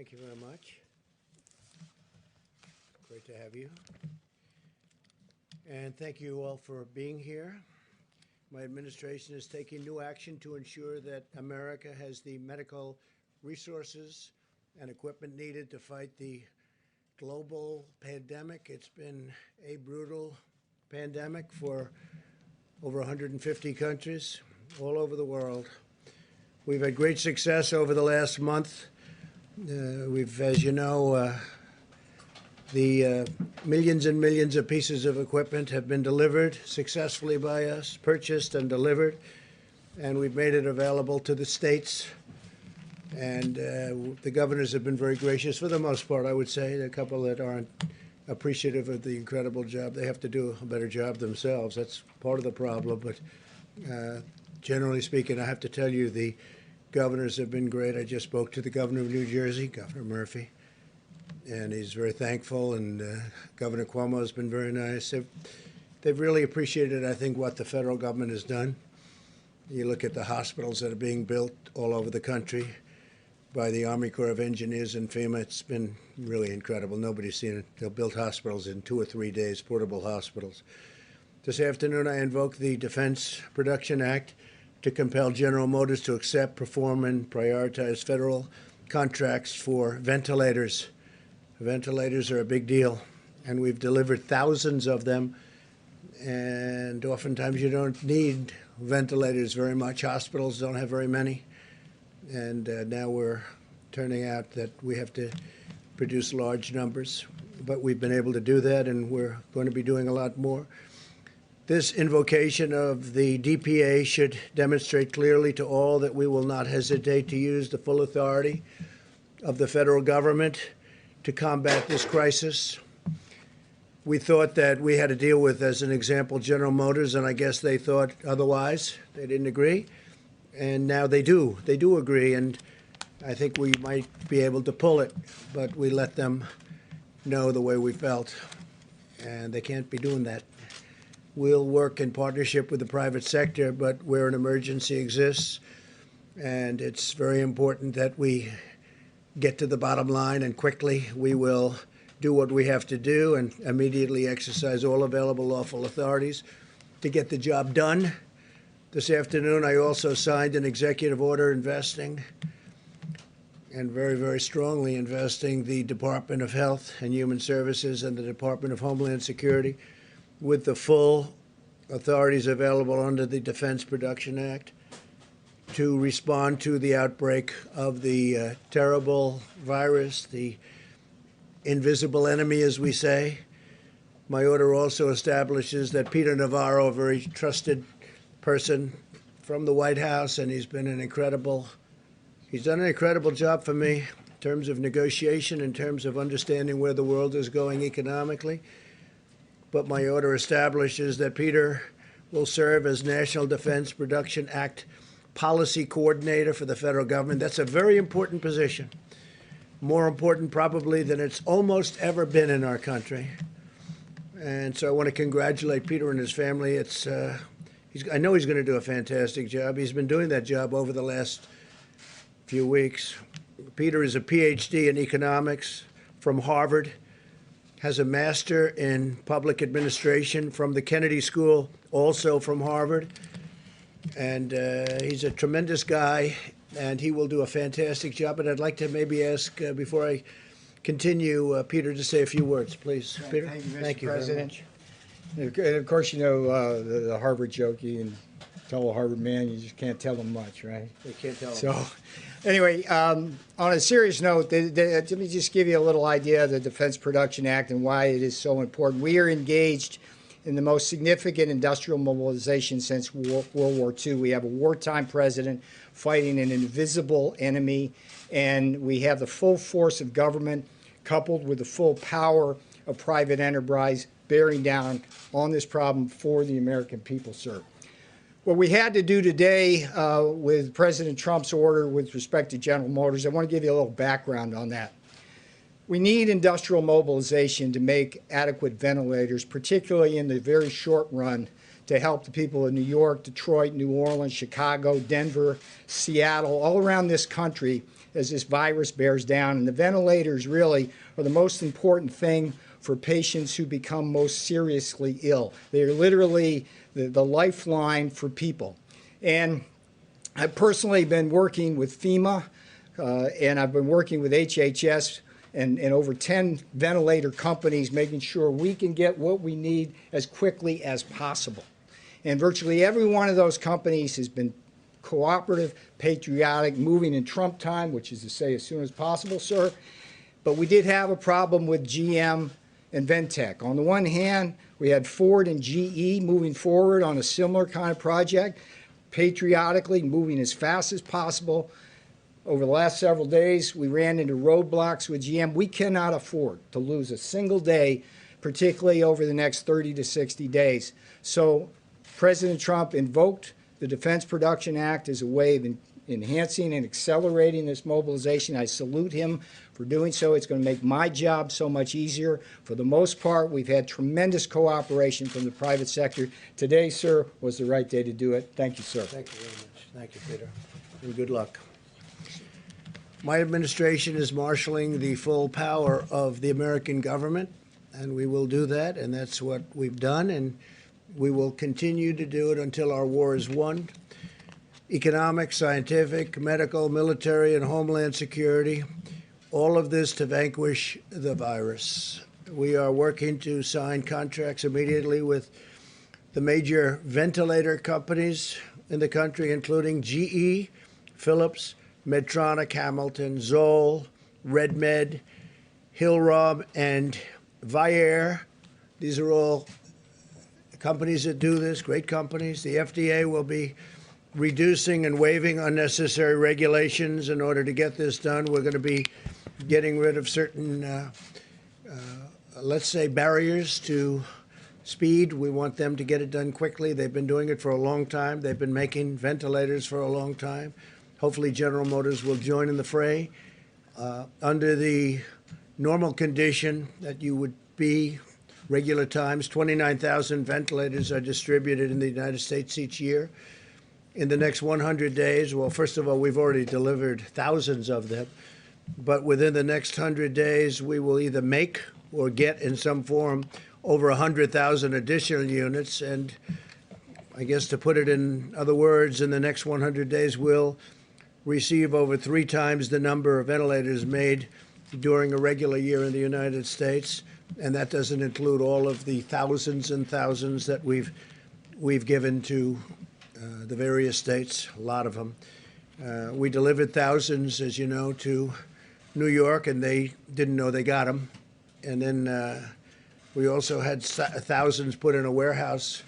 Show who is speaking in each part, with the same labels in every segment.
Speaker 1: Thank you very much. Great to have you. And thank you all for being here. My administration is taking new action to ensure that America has the medical resources and equipment needed to fight the global pandemic. It's been a brutal pandemic for over 150 countries all over the world. We've had great success over the last month. As you know, the millions and millions of pieces of equipment have been delivered successfully by us, purchased and delivered, and we've made it available to the states. And the governors have been very gracious for the most part, I would say. There are a couple that aren't appreciative of the incredible job. They have to do a better job themselves. That's part of the problem. But generally speaking, I have to tell you, the governors have been great. I just spoke to the governor of New Jersey, Governor Murphy, and he's very thankful. And Governor Cuomo has been very nice. They've really appreciated, I think, what the federal government has done. You look at the hospitals that are being built all over the country by the Army Corps of Engineers and FEMA. It's been really incredible. Nobody's seen it. They'll build hospitals in 2 or 3 days, portable hospitals. This afternoon, I invoke the Defense Production Act to compel General Motors to accept, perform, and prioritize federal contracts for ventilators. Ventilators are a big deal, and we've delivered thousands of them, and oftentimes you don't need ventilators very much. Hospitals don't have very many, and now we're turning out that we have to produce large numbers, but we've been able to do that, and we're going to be doing a lot more. This invocation of the DPA should demonstrate clearly to all that we will not hesitate to use the full authority of the federal government to combat this crisis. We thought that we had to deal with, as an example, General Motors, and I guess they thought otherwise. They didn't agree, and now they do. They do agree, and I think we might be able to pull it, but we let them know the way we felt, and they can't be doing that. We'll work in partnership with the private sector, but where an emergency exists, and it's very important that we get to the bottom line, and quickly we will do what we have to do and immediately exercise all available lawful authorities to get the job done. This afternoon, I also signed an executive order investing, and very, very strongly investing, the Department of Health and Human Services and the Department of Homeland Security with the full authorities available under the Defense Production Act to respond to the outbreak of the terrible virus, the invisible enemy, as we say. My order also establishes that Peter Navarro, a very trusted person from the White House, and he's done an incredible job for me in terms of negotiation, in terms of understanding where the world is going economically. But my order establishes that Peter will serve as National Defense Production Act Policy Coordinator for the federal government. That's a very important position, more important probably than it's almost ever been in our country. And so I want to congratulate Peter and his family. I know he's going to do a fantastic job. He's been doing that job over the last few weeks. Peter is a PhD in economics from Harvard, has a master in public administration from the Kennedy School, also from Harvard. And he's a tremendous guy, and he will do a fantastic job. And I'd like to maybe ask, before I continue, Peter to say a few words, please. Peter?
Speaker 2: Thank you, Mr.
Speaker 1: Thank you
Speaker 2: President. And of course, you know the Harvard joke, you can tell a Harvard man, you just can't tell them much, right?
Speaker 1: They can't tell.
Speaker 2: So anyway, on a serious note, let me just give you a little idea of the Defense Production Act and why it is so important. We are engaged in the most significant industrial mobilization since World War II. We have a wartime president fighting an invisible enemy, and we have the full force of government coupled with the full power of private enterprise bearing down on this problem for the American people, sir. What we had to do today with President Trump's order with respect to General Motors, I want to give you a little background on that. We need industrial mobilization to make adequate ventilators, particularly in the very short run, to help the people of New York, Detroit, New Orleans, Chicago, Denver, Seattle, all around this country as this virus bears down. And the ventilators really are the most important thing for patients who become most seriously ill. They are literally the lifeline for people. And I've personally been working with FEMA, and I've been working with HHS and over 10 ventilator companies, making sure we can get what we need as quickly as possible. And virtually every one of those companies has been cooperative, patriotic, moving in Trump time, which is to say as soon as possible, sir. But we did have a problem with GM and Ventec. On the one hand, we had Ford and GE moving forward on a similar kind of project, patriotically moving as fast as possible. Over the last several days, we ran into roadblocks with GM. We cannot afford to lose a single day, particularly over the next 30 to 60 days. So President Trump invoked the Defense Production Act as a way of enhancing and accelerating this mobilization. I salute him for doing so. It's going to make my job so much easier. For the most part, we've had tremendous cooperation from the private sector. Today, sir, was the right day to do it. Thank you, sir.
Speaker 1: Thank you very much. Thank you, Peter. And good luck. My administration is marshaling the full power of the American government, and we will do that, and that's what we've done, and we will continue to do it until our war is won. Economic, scientific, medical, military, and homeland security, all of this to vanquish the virus. We are working to sign contracts immediately with the major ventilator companies in the country, including GE, Philips, Medtronic, Hamilton, Zoll, RedMed, Hillrom, and Vyaire. These are all companies that do this, great companies. The FDA will be reducing and waiving unnecessary regulations in order to get this done. We're going to be getting rid of certain, let's say, barriers to speed. We want them to get it done quickly. They've been doing it for a long time. They've been making ventilators for a long time. Hopefully General Motors will join in the fray. Under the normal condition that you would be, regular times, 29,000 ventilators are distributed in the United States each year. In the next 100 days, well, first of all, we've already delivered thousands of them, but within the next 100 days, we will either make or get in some form over 100,000 additional units. And I guess to put it in other words, in the next 100 days, we'll receive over 3 times the number of ventilators made during a regular year in the United States. And that doesn't include all of the thousands and thousands that we've given to the various states, a lot of them. We delivered thousands, as you know, to New York, and they didn't know they got them. And then we also had thousands put in a warehouse,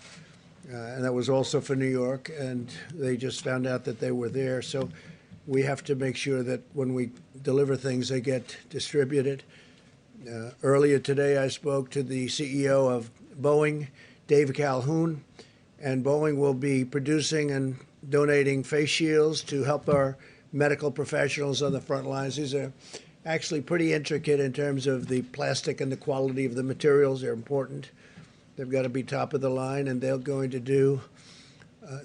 Speaker 1: and that was also for New York, and they just found out that they were there. So we have to make sure that when we deliver things, they get distributed. Earlier today, I spoke to the CEO of Boeing, Dave Calhoun, and Boeing will be producing and donating face shields to help our medical professionals on the front lines. These are actually pretty intricate in terms of the plastic and the quality of the materials. They're important. They've got to be top of the line, and they're going to do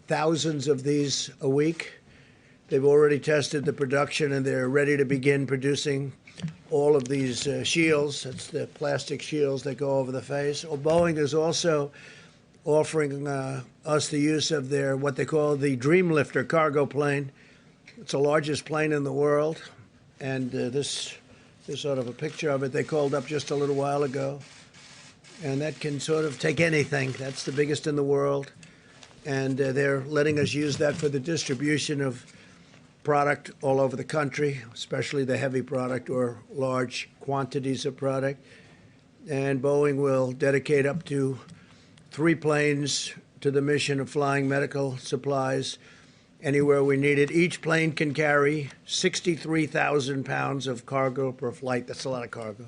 Speaker 1: thousands of these a week. They've already tested the production, and they're ready to begin producing all of these shields. That's the plastic shields that go over the face. Well, Boeing is also offering us the use of their, what they call the Dreamlifter cargo plane. It's the largest plane in the world. And this is sort of a picture of it. They called up just a little while ago. And that can sort of take anything. That's the biggest in the world. And they're letting us use that for the distribution of product all over the country, especially the heavy product or large quantities of product. And Boeing will dedicate up to 3 planes to the mission of flying medical supplies anywhere we need it. Each plane can carry 63,000 pounds of cargo per flight. That's a lot of cargo.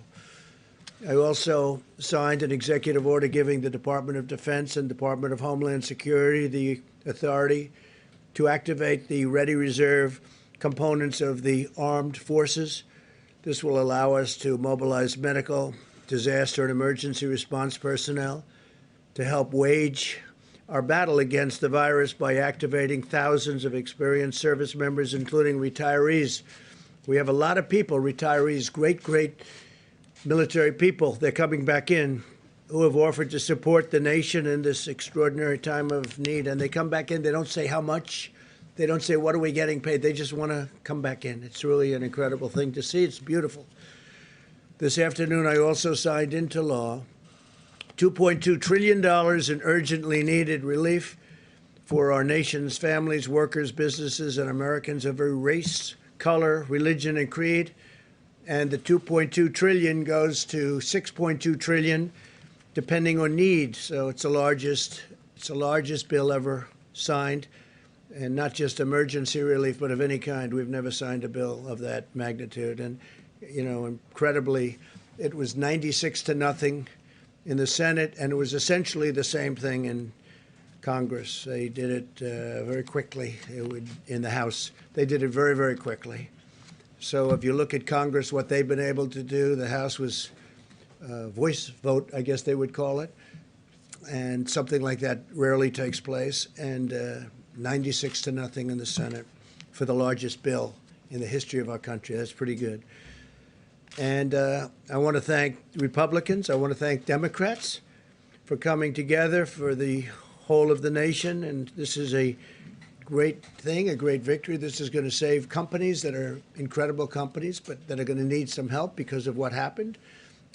Speaker 1: I also signed an executive order giving the Department of Defense and Department of Homeland Security the authority to activate the ready reserve components of the armed forces. This will allow us to mobilize medical, disaster, and emergency response personnel to help wage our battle against the virus by activating thousands of experienced service members, including retirees. We have a lot of people, retirees, great military people. They're coming back in who have offered to support the nation in this extraordinary time of need. And they come back in. They don't say how much. They don't say, what are we getting paid? They just want to come back in. It's really an incredible thing to see. It's beautiful. This afternoon, I also signed into law $2.2 trillion in urgently needed relief for our nation's families, workers, businesses, and Americans of every race, color, religion, and creed. And the $2.2 trillion goes to $6.2 trillion, depending on need. So it's the largest bill ever signed, and not just emergency relief, but of any kind. We've never signed a bill of that magnitude. And, you know, incredibly, it was 96-0 in the Senate, and it was essentially the same thing in Congress. They did it very quickly. In the House, they did it very quickly. So if you look at Congress, what they've been able to do, the House was voice vote, I guess they would call it, and something like that rarely takes place, and 96-0 in the Senate for the largest bill in the history of our country. That's pretty good. And I want to thank Republicans. I want to thank Democrats for coming together for the whole of the nation. And this is a great thing, a great victory. This is going to save companies that are incredible companies, but that are going to need some help because of what happened.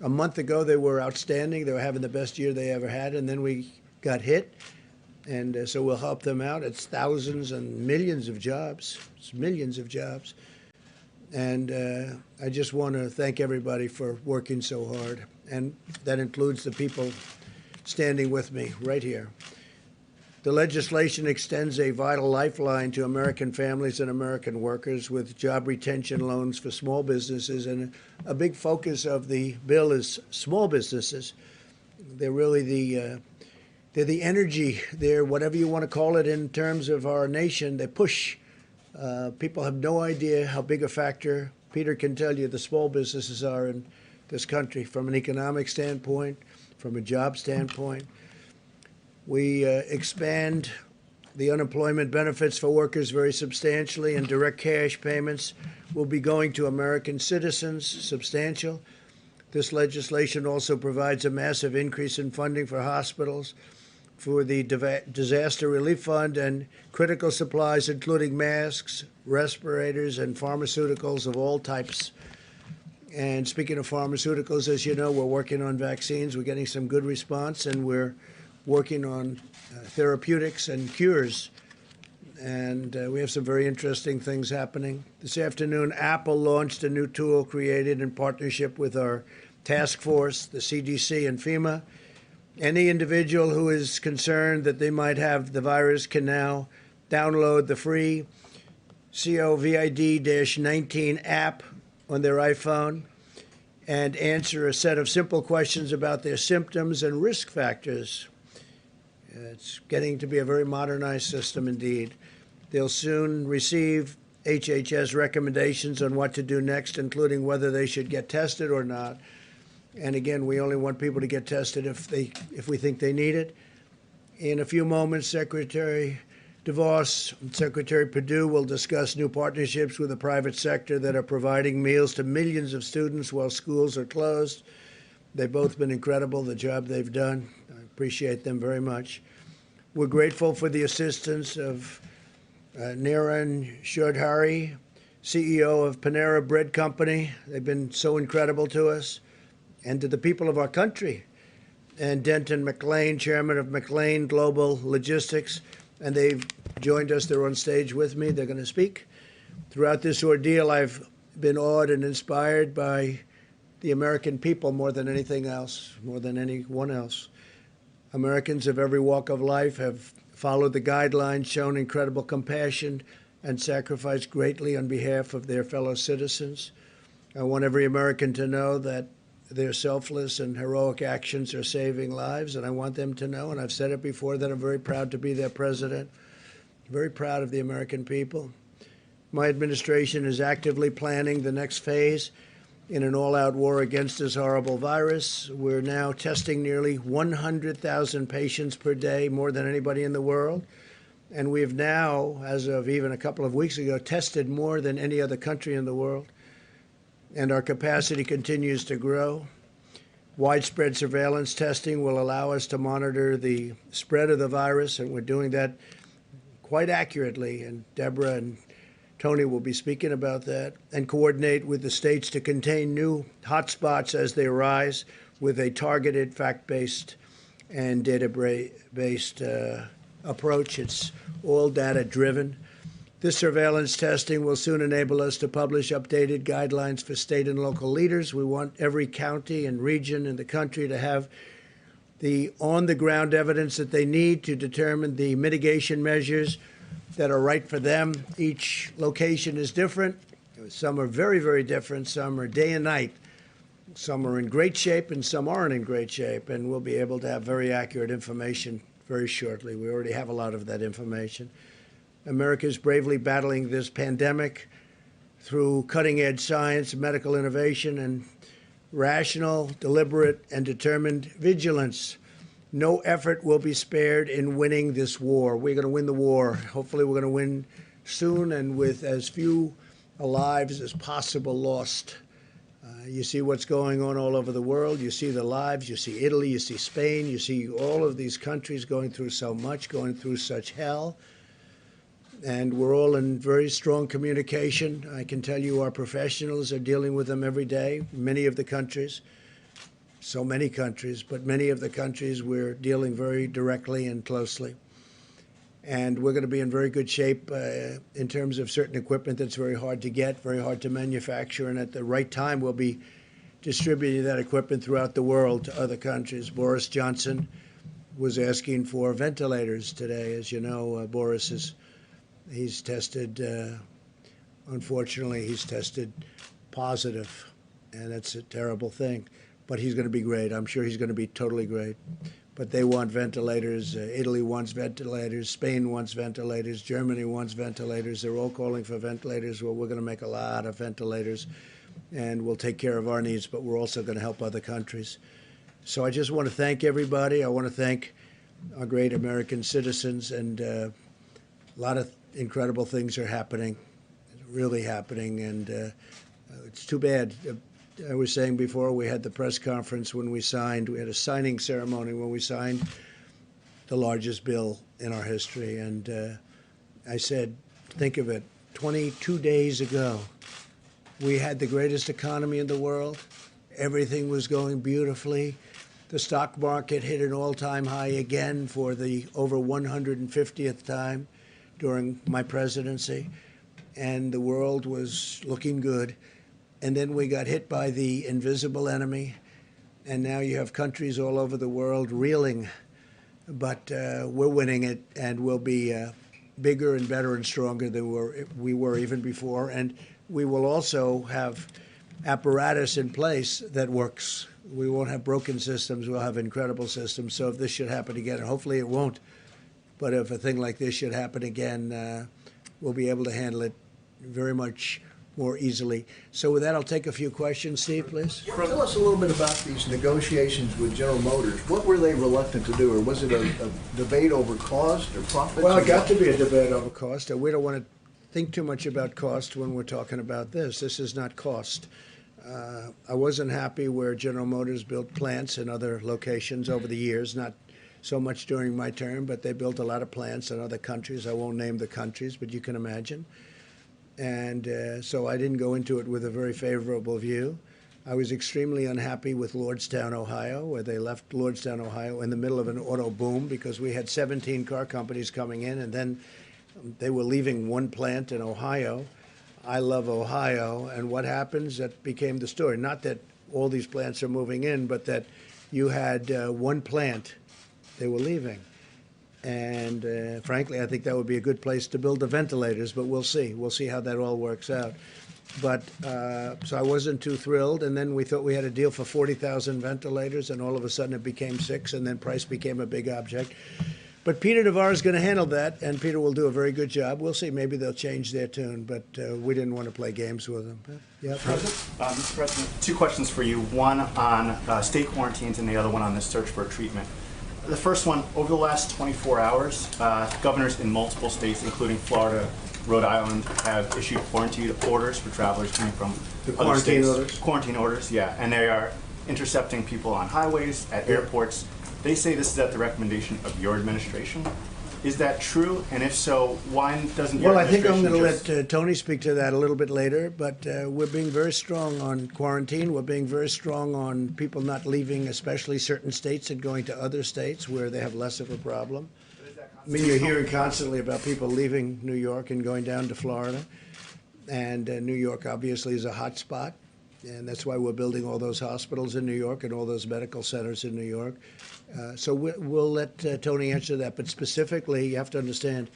Speaker 1: A month ago, they were outstanding. They were having the best year they ever had. And then we got hit. And so we'll help them out. It's thousands and millions of jobs. It's millions of jobs. And I just want to thank everybody for working so hard. And that includes the people standing with me right here. The legislation extends a vital lifeline to American families and American workers with job retention loans for small businesses. And a big focus of the bill is small businesses. They're really they're the energy. They're whatever you want to call it in terms of our nation. They push. People have no idea how big a factor, Peter can tell you, the small businesses are in this country from an economic standpoint, from a job standpoint. We expand the unemployment benefits for workers very substantially, and direct cash payments will be going to American citizens, substantial. This legislation also provides a massive increase in funding for hospitals, for the Disaster Relief Fund, and critical supplies, including masks, respirators, and pharmaceuticals of all types. And speaking of pharmaceuticals, as you know, we're working on vaccines. We're getting some good response, and we're working on therapeutics and cures. And we have some very interesting things happening. This afternoon, Apple launched a new tool created in partnership with our task force, the CDC and FEMA. Any individual who is concerned that they might have the virus can now download the free COVID-19 app on their iPhone and answer a set of simple questions about their symptoms and risk factors. It's getting to be a very modernized system indeed. They'll soon receive HHS recommendations on what to do next, including whether they should get tested or not. And again, we only want people to get tested if we think they need it. In a few moments, Secretary DeVos and Secretary Perdue will discuss new partnerships with the private sector that are providing meals to millions of students while schools are closed. They've both been incredible, the job they've done. I appreciate them very much. We're grateful for the assistance of Niran Chaudhary, CEO of Panera Bread Company. They've been so incredible to us. And to the people of our country, and Denton McLean, chairman of McLean Global Logistics, and they've joined us. They're on stage with me. They're going to speak. Throughout this ordeal, I've been awed and inspired by the American people more than anything else, more than anyone else. Americans of every walk of life have followed the guidelines, shown incredible compassion, and sacrificed greatly on behalf of their fellow citizens. I want every American to know that their selfless and heroic actions are saving lives, and I want them to know, and I've said it before, that I'm very proud to be their president, very proud of the American people. My administration is actively planning the next phase in an all-out war against this horrible virus. We're now testing nearly 100,000 patients per day, more than anybody in the world. And we've now, as of even a couple of weeks ago, tested more than any other country in the world. And our capacity continues to grow. Widespread surveillance testing will allow us to monitor the spread of the virus, and we're doing that quite accurately. And Deborah and Tony will be speaking about that, and coordinate with the states to contain new hotspots as they arise with a targeted, fact-based, and data-based approach. It's all data-driven. This surveillance testing will soon enable us to publish updated guidelines for state and local leaders. We want every county and region in the country to have the on-the-ground evidence that they need to determine the mitigation measures that are right for them. Each location is different. Some are very, very different. Some are day and night. Some are in great shape and some aren't in great shape. And we'll be able to have very accurate information very shortly. We already have a lot of that information. America is bravely battling this pandemic through cutting-edge science, medical innovation, and rational, deliberate, and determined vigilance. No effort will be spared in winning this war. We're going to win the war. Hopefully, we're going to win soon and with as few lives as possible lost. You see what's going on all over the world. You see the lives. You see Italy. You see Spain. You see all of these countries going through so much, going through such hell. And we're all in very strong communication. I can tell you our professionals are dealing with them every day, many of the countries. So many countries, but many of the countries we're dealing very directly and closely. And we're going to be in very good shape in terms of certain equipment that's very hard to get, very hard to manufacture, and at the right time we'll be distributing that equipment throughout the world to other countries. Boris Johnson was asking for ventilators today. As you know, he's tested, unfortunately, he's tested positive, and that's a terrible thing. But he's going to be great. I'm sure he's going to be totally great. But they want ventilators. Italy wants ventilators. Spain wants ventilators. Germany wants ventilators. They're all calling for ventilators. Well, we're going to make a lot of ventilators, and we'll take care of our needs, but we're also going to help other countries. So I just want to thank everybody. I want to thank our great American citizens, and a lot of incredible things are happening, really happening, and it's too bad. I was saying before, we had the press conference when we had a signing ceremony when we signed the largest bill in our history. And I said, think of it, 22 days ago, we had the greatest economy in the world. Everything was going beautifully. The stock market hit an all-time high again for the over 150th time during my presidency. And the world was looking good. And then we got hit by the invisible enemy, and now you have countries all over the world reeling. But we're winning it, and we'll be bigger and better and stronger than we were even before. And we will also have apparatus in place that works. We won't have broken systems. We'll have incredible systems. So if this should happen again, and hopefully it won't, but if a thing like this should happen again, we'll be able to handle it very much more easily. So with that, I'll take a few questions. Steve, please.
Speaker 3: Tell us a little bit about these negotiations with General Motors. What were they reluctant to do, or was it a debate over cost or profits?
Speaker 1: Well, it got to be a debate over cost. We don't want to think too much about cost when we're talking about this. This is not cost. I wasn't happy where General Motors built plants in other locations over the years, not so much during my term, but they built a lot of plants in other countries. I won't name the countries, but you can imagine. And so I didn't go into it with a very favorable view. I was extremely unhappy with Lordstown, Ohio, where they left Lordstown, Ohio in the middle of an auto boom because we had 17 car companies coming in, and then they were leaving one plant in Ohio. I love Ohio, and what happens, that became the story. Not that all these plants are moving in, but that you had one plant, they were leaving. And frankly, I think that would be a good place to build the ventilators, but we'll see. We'll see how that all works out. But so I wasn't too thrilled. And then we thought we had a deal for 40,000 ventilators, and all of a sudden it became 6, and then price became a big object. But Peter Navarro is going to handle that, and Peter will do a very good job. We'll see. Maybe they'll change their tune, but we didn't want to play games with them. Yeah, President?
Speaker 4: Mr. President, two questions for you. One on state quarantines and the other one on the search for a treatment. The first one, over the last 24 hours, governors in multiple states, including Florida, Rhode Island, have issued quarantine orders for travelers coming from other states. Quarantine orders, yeah. And they are intercepting people on highways, at airports. They say this is at the recommendation of your administration. Is that true? And if so, why doesn't your
Speaker 1: Well, I think
Speaker 4: administration
Speaker 1: I'm going to let Tony speak to that a little bit later, but we're being very strong on quarantine. We're being very strong on people not leaving, especially certain states, and going to other states where they have less of a problem. I mean, you're hearing constantly about people leaving New York and going down to Florida. And New York obviously is a hot spot. And that's why we're building all those hospitals in New York and all those medical centers in New York. So we'll let Tony answer that. But specifically, you have to understand,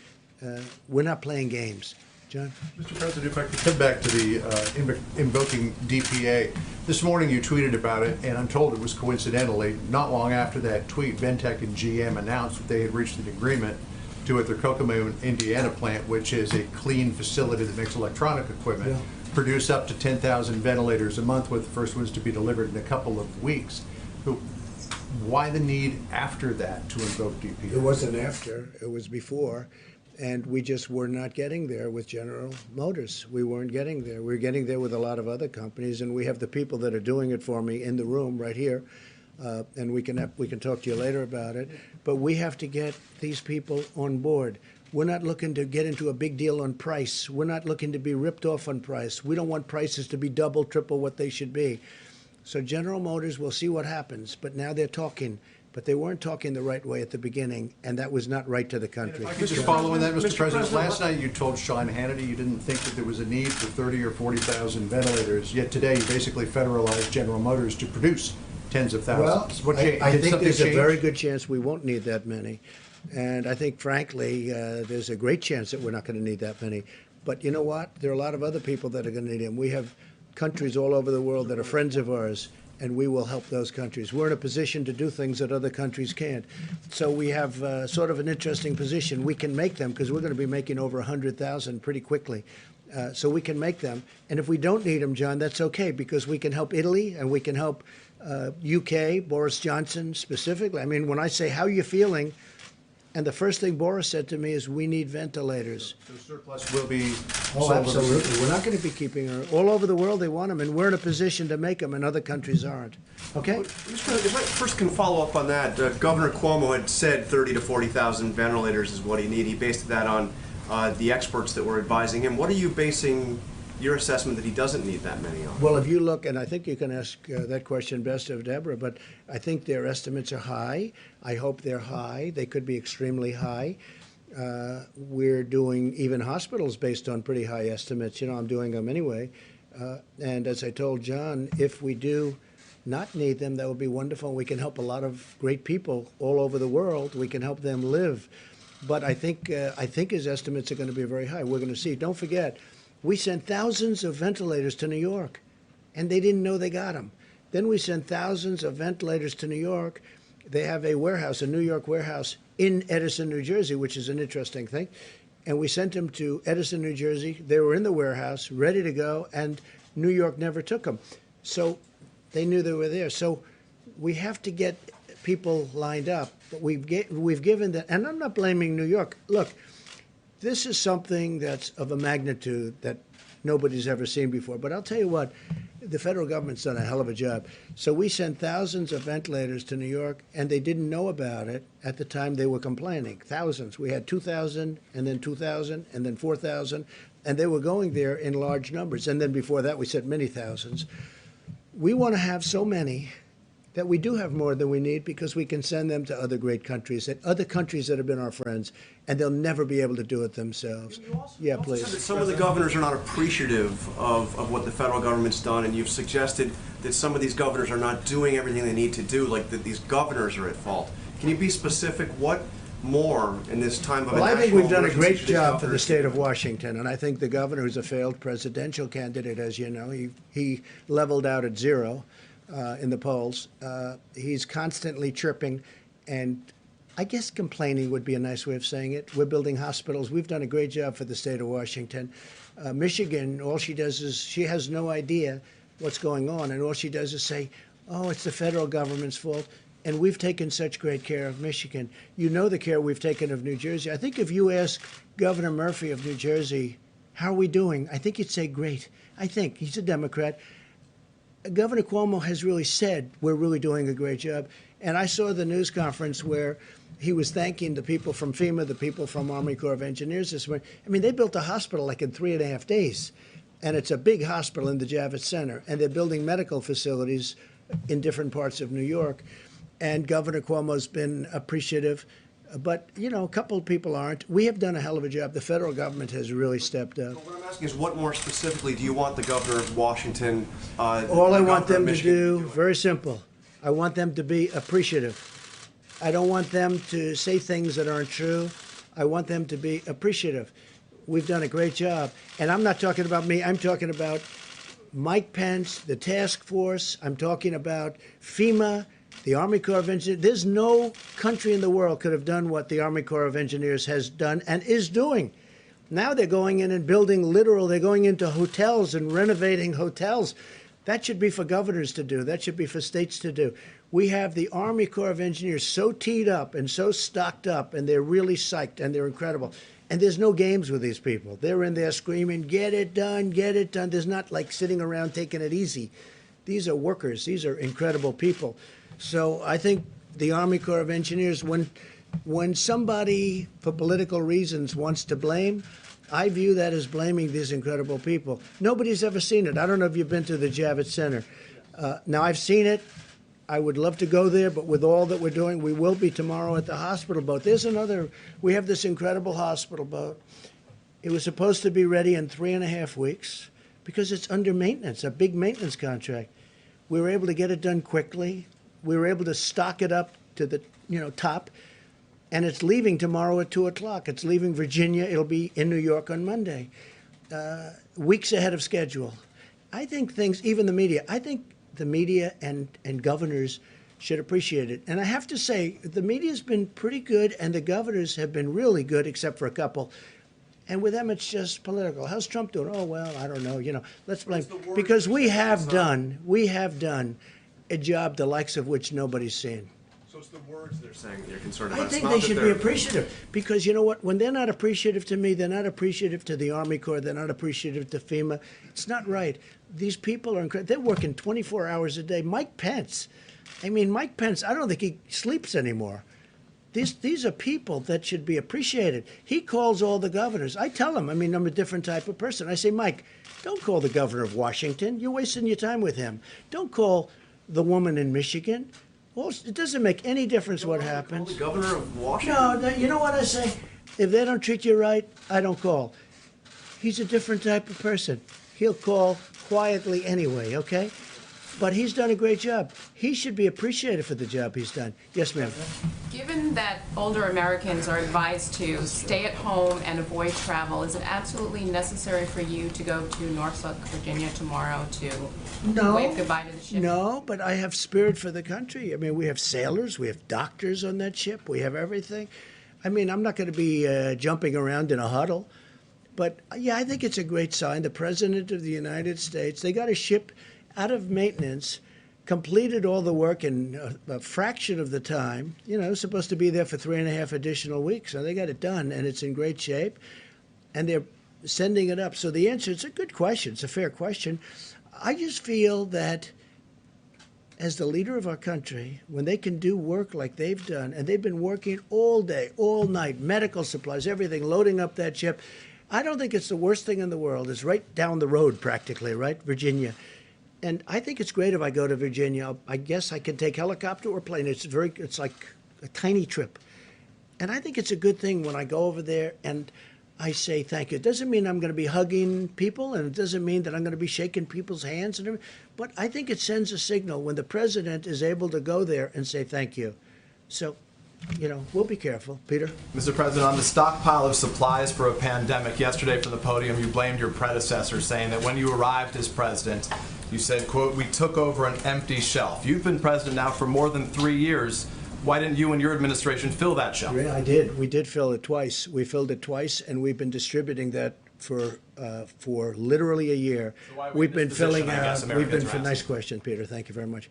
Speaker 1: we're not playing games. John?
Speaker 5: Mr. President, if I could come back to the invoking DPA. This morning you tweeted about it, and I'm told it was coincidentally, not long after that tweet, Ventec and GM announced that they had reached an agreement to, at their Kokomo, Indiana plant, which is a clean facility that makes electronic equipment, produce up to 10,000 ventilators a month, with the first ones to be delivered in a couple of weeks. So why the need after that to invoke DPA?
Speaker 1: It wasn't after, it was before. And we just were not getting there with General Motors. We weren't getting there. We were getting there with a lot of other companies, and we have the people that are doing it for me in the room right here. And we can talk to you later about it. But we have to get these people on board. We're not looking to get into a big deal on price. We're not looking to be ripped off on price. We don't want prices to be double, triple what they should be. So General Motors, we'll see what happens. But now they're talking. But they weren't talking the right way at the beginning, and that was not right to the country.
Speaker 5: If I could just follow on that, Mr. President. Last night you told Sean Hannity you didn't think that there was a need for 30 or 40,000 ventilators, yet today you basically federalized General Motors to produce tens of thousands.
Speaker 1: Well, I think there's a very good chance we won't need that many. And I think, frankly, there's a great chance that we're not going to need that many. But you know what? There are a lot of other people that are going to need them. We have countries all over the world that are friends of ours, and we will help those countries. We're in a position to do things that other countries can't. So we have sort of an interesting position. We can make them because we're going to be making over 100,000 pretty quickly. So we can make them. And if we don't need them, John, that's okay, because we can help Italy and we can help UK, Boris Johnson specifically. I mean, when I say, how are you feeling? And the first thing Boris said to me is, we need ventilators.
Speaker 5: So surplus will be
Speaker 1: Oh, absolutely. We're not going to be keeping her. All over the world they want them, and we're in a position to make them, and other countries aren't. Okay?
Speaker 6: Mr. President, if I first can follow up on that, Governor Cuomo had said 30 to 40,000 ventilators is what he needed. He based that on the experts that were advising him. What are you basing your assessment that he doesn't need that many on?
Speaker 1: Well, if you look, and I think you can ask that question best of Deborah, but I think their estimates are high. I hope they're high. They could be extremely high. We're doing even hospitals based on pretty high estimates. You know, I'm doing them anyway. And as I told John, if we do not need them, that would be wonderful. We can help a lot of great people all over the world. We can help them live. But I think his estimates are going to be very high. We're going to see. Don't forget, we sent thousands of ventilators to New York, and they didn't know they got them. Then we sent thousands of ventilators to New York. They have a warehouse, a New York warehouse in Edison, New Jersey, which is an interesting thing. And we sent them to Edison, New Jersey. They were in the warehouse, ready to go, and New York never took them. So they knew they were there. So we have to get people lined up. But we've given that, and I'm not blaming New York. Look, this is something that's of a magnitude that nobody's ever seen before. But I'll tell you what, the federal government's done a hell of a job. So we sent thousands of ventilators to New York, and they didn't know about it at the time they were complaining. Thousands. We had 2,000, and then 2,000, and then 4,000, and they were going there in large numbers. And then before that, we sent many thousands. We want to have so many that we do have more than we need, because we can send them to other great countries, that have been our friends, and they'll never be able to do it themselves. Yeah, please.
Speaker 6: Some of the governors are not appreciative of what the federal government's done, and you've suggested that some of these governors are not doing everything they need to do, like that these governors are at fault. Can you be specific? What more in this time of
Speaker 1: Well, I think we've done a great job for the state of Washington, and I think the governor, who's a failed presidential candidate, as you know, he leveled out at 0 in the polls. He's constantly chirping, and I guess complaining would be a nice way of saying it. We're building hospitals. We've done a great job for the state of Washington. Michigan, all she does is she has no idea what's going on, and all she does is say, oh, it's the federal government's fault. And we've taken such great care of Michigan. You know the care we've taken of New Jersey. I think if you ask Governor Murphy of New Jersey, how are we doing? I think he'd say great. I think. He's a Democrat. Governor Cuomo has really said we're really doing a great job. And I saw the news conference where he was thanking the people from FEMA, the people from Army Corps of Engineers this morning. I mean, they built a hospital like in 3.5 days. And it's a big hospital in the Javits Center. And they're building medical facilities in different parts of New York. And Governor Cuomo's been appreciative. But, you know, a couple of people aren't. We have done a hell of a job. The federal government has really stepped up.
Speaker 6: But what I'm asking is, what more specifically do you want the governor of Washington,
Speaker 1: All I want them to do, very simple, I want them to be appreciative. I don't want them to say things that aren't true. I want them to be appreciative. We've done a great job. And I'm not talking about me. I'm talking about Mike Pence, the task force. I'm talking about FEMA, the Army Corps of Engineers. There's no country in the world could have done what the Army Corps of Engineers has done and is doing. Now they're going in and building they're going into hotels and renovating hotels. That should be for governors to do. That should be for states to do. We have the Army Corps of Engineers so teed up and so stocked up, and they're really psyched, and they're incredible. And there's no games with these people. They're in there screaming, get it done, get it done. There's not like sitting around taking it easy. These are workers. These are incredible people. So I think the Army Corps of Engineers, when somebody, for political reasons, wants to blame, I view that as blaming these incredible people. Nobody's ever seen it. I don't know if you've been to the Javits Center. Now, I've seen it. I would love to go there, but with all that we're doing, we will be tomorrow at the hospital boat. We have this incredible hospital boat. It was supposed to be ready in 3.5 weeks because it's under maintenance, a big maintenance contract. We were able to get it done quickly. We were able to stock it up to the top, and it's leaving tomorrow at 2 o'clock. It's leaving Virginia. It'll be in New York on Monday, weeks ahead of schedule. I think even the media, I think the media and governors should appreciate it. And I have to say, the media's been pretty good, and the governors have been really good, except for a couple. And with them, it's just political. How's Trump doing? Oh, well, I don't know. Let's blame. Because we have done a job the likes of which nobody's seen.
Speaker 6: So it's the words they're saying that you're concerned about.
Speaker 1: I think they should be appreciative, because you know what? When they're not appreciative to me, they're not appreciative to the Army Corps, they're not appreciative to FEMA. It's not right. These people are incredible. They're working 24 hours a day. Mike Pence, I don't think he sleeps anymore. These are people that should be appreciated. He calls all the governors. I tell him, I'm a different type of person. I say, Mike, don't call the governor of Washington. You're wasting your time with him. Don't call the woman in Michigan. Well, it doesn't make any difference what happens.
Speaker 6: The governor of Washington?
Speaker 1: No, you know what I say? If they don't treat you right, I don't call. He's a different type of person. He'll call quietly anyway, okay? But he's done a great job. He should be appreciated for the job he's done. Yes, ma'am.
Speaker 7: Given that older Americans are advised to stay at home and avoid travel, is it absolutely necessary for you to go to Norfolk, Virginia tomorrow to wave goodbye to the ship?
Speaker 1: No, but I have spirit for the country. We have sailors, we have doctors on that ship, we have everything. I'm not going to be jumping around in a huddle. But, yeah, I think it's a great sign. The President of the United States, they got a ship out of maintenance, completed all the work in a fraction of the time. It was supposed to be there for 3.5 additional weeks. So they got it done, and it's in great shape. And they're sending it up. So the answer, it's a good question. It's a fair question. I just feel that as the leader of our country, when they can do work like they've done, and they've been working all day, all night, medical supplies, everything, loading up that ship, I don't think it's the worst thing in the world. It's right down the road practically, right, Virginia. And I think it's great if I go to Virginia. I guess I can take helicopter or plane. It's like a tiny trip. And I think it's a good thing when I go over there and I say thank you. It doesn't mean I'm going to be hugging people, and it doesn't mean that I'm going to be shaking people's hands. But I think it sends a signal when the president is able to go there and say thank you. So, we'll be careful. Peter?
Speaker 8: Mr. President, on the stockpile of supplies for a pandemic, yesterday from the podium, you blamed your predecessor, saying that when you arrived as president, you said, quote, "We took over an empty shelf." You've been president now for more than 3 years. Why didn't you and your administration fill that shelf?
Speaker 1: Yeah, I did. We did fill it twice. We filled it twice, and we've been distributing that for literally a year.
Speaker 8: So why are we
Speaker 1: We've
Speaker 8: in
Speaker 1: been
Speaker 8: this position,
Speaker 1: filling
Speaker 8: I guess
Speaker 1: out.
Speaker 8: Americans are
Speaker 1: Nice
Speaker 8: asking.
Speaker 1: question, Peter. Thank you very much.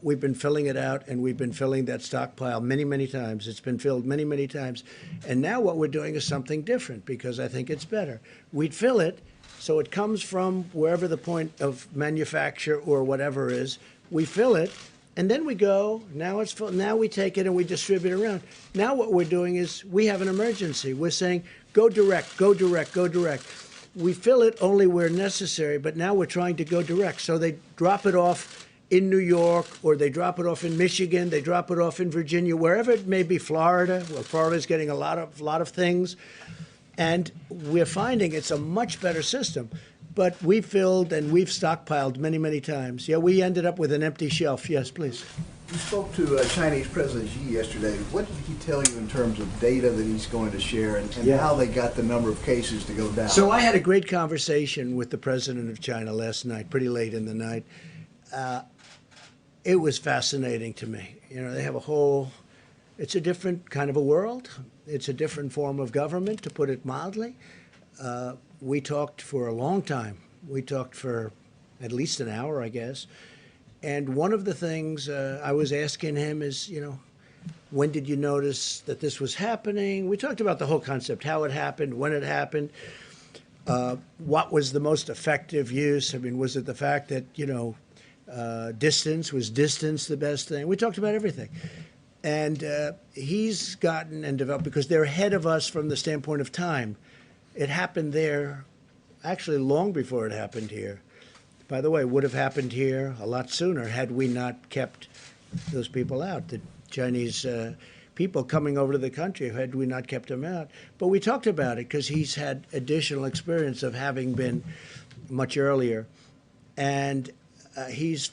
Speaker 1: We've been filling it out, and we've been filling that stockpile many, many times. It's been filled many, many times, and now what we're doing is something different because I think it's better. We'd fill it, so it comes from wherever the point of manufacture or whatever is. We fill it. And then we go, now it's full, now we take it and we distribute around. Now what we're doing is we have an emergency. We're saying, go direct, go direct, go direct. We fill it only where necessary, but now we're trying to go direct. So they drop it off in New York, or they drop it off in Michigan, they drop it off in Virginia, wherever it may be, Florida. Well, Florida's getting a lot of things. And we're finding it's a much better system. But we filled and we've stockpiled many, many times. Yeah, we ended up with an empty shelf. Yes, please.
Speaker 3: You spoke to Chinese President Xi yesterday. What did he tell you in terms of data that he's going to share and
Speaker 1: Yeah.
Speaker 3: how they got the number of cases to go down?
Speaker 1: So I had a great conversation with the president of China last night, pretty late in the night. It was fascinating to me. You know, they have it's a different kind of a world. It's a different form of government, to put it mildly. We talked for a long time. We talked for at least an hour, I guess. And one of the things I was asking him is, you know, when did you notice that this was happening? We talked about the whole concept, how it happened, when it happened, what was the most effective use? I mean, was it the fact that, you know, distance the best thing? We talked about everything. And he's gotten and developed, because they're ahead of us from the standpoint of time. It happened there actually long before it happened here. By the way, it would have happened here a lot sooner had we not kept those people out, the Chinese people coming over to the country, had we not kept them out. But we talked about it because he's had additional experience of having been much earlier. And he's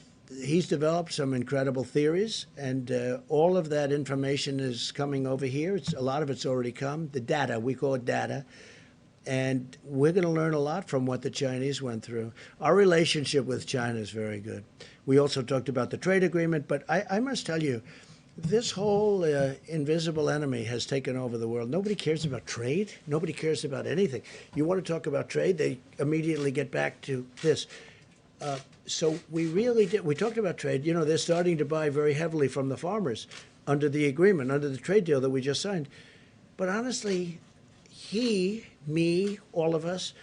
Speaker 1: developed some incredible theories, and all of that information is coming over here. A lot of it's already come. The data, we call it data. And we're going to learn a lot from what the Chinese went through. Our relationship with China is very good. We also talked about the trade agreement, but I must tell you, this whole invisible enemy has taken over the world. Nobody cares about trade. Nobody cares about anything. You want to talk about trade, they immediately get back to this. So we really did. We talked about trade. You know, they're starting to buy very heavily from the farmers under the agreement, under the trade deal that we just signed. But honestly, me, all of us,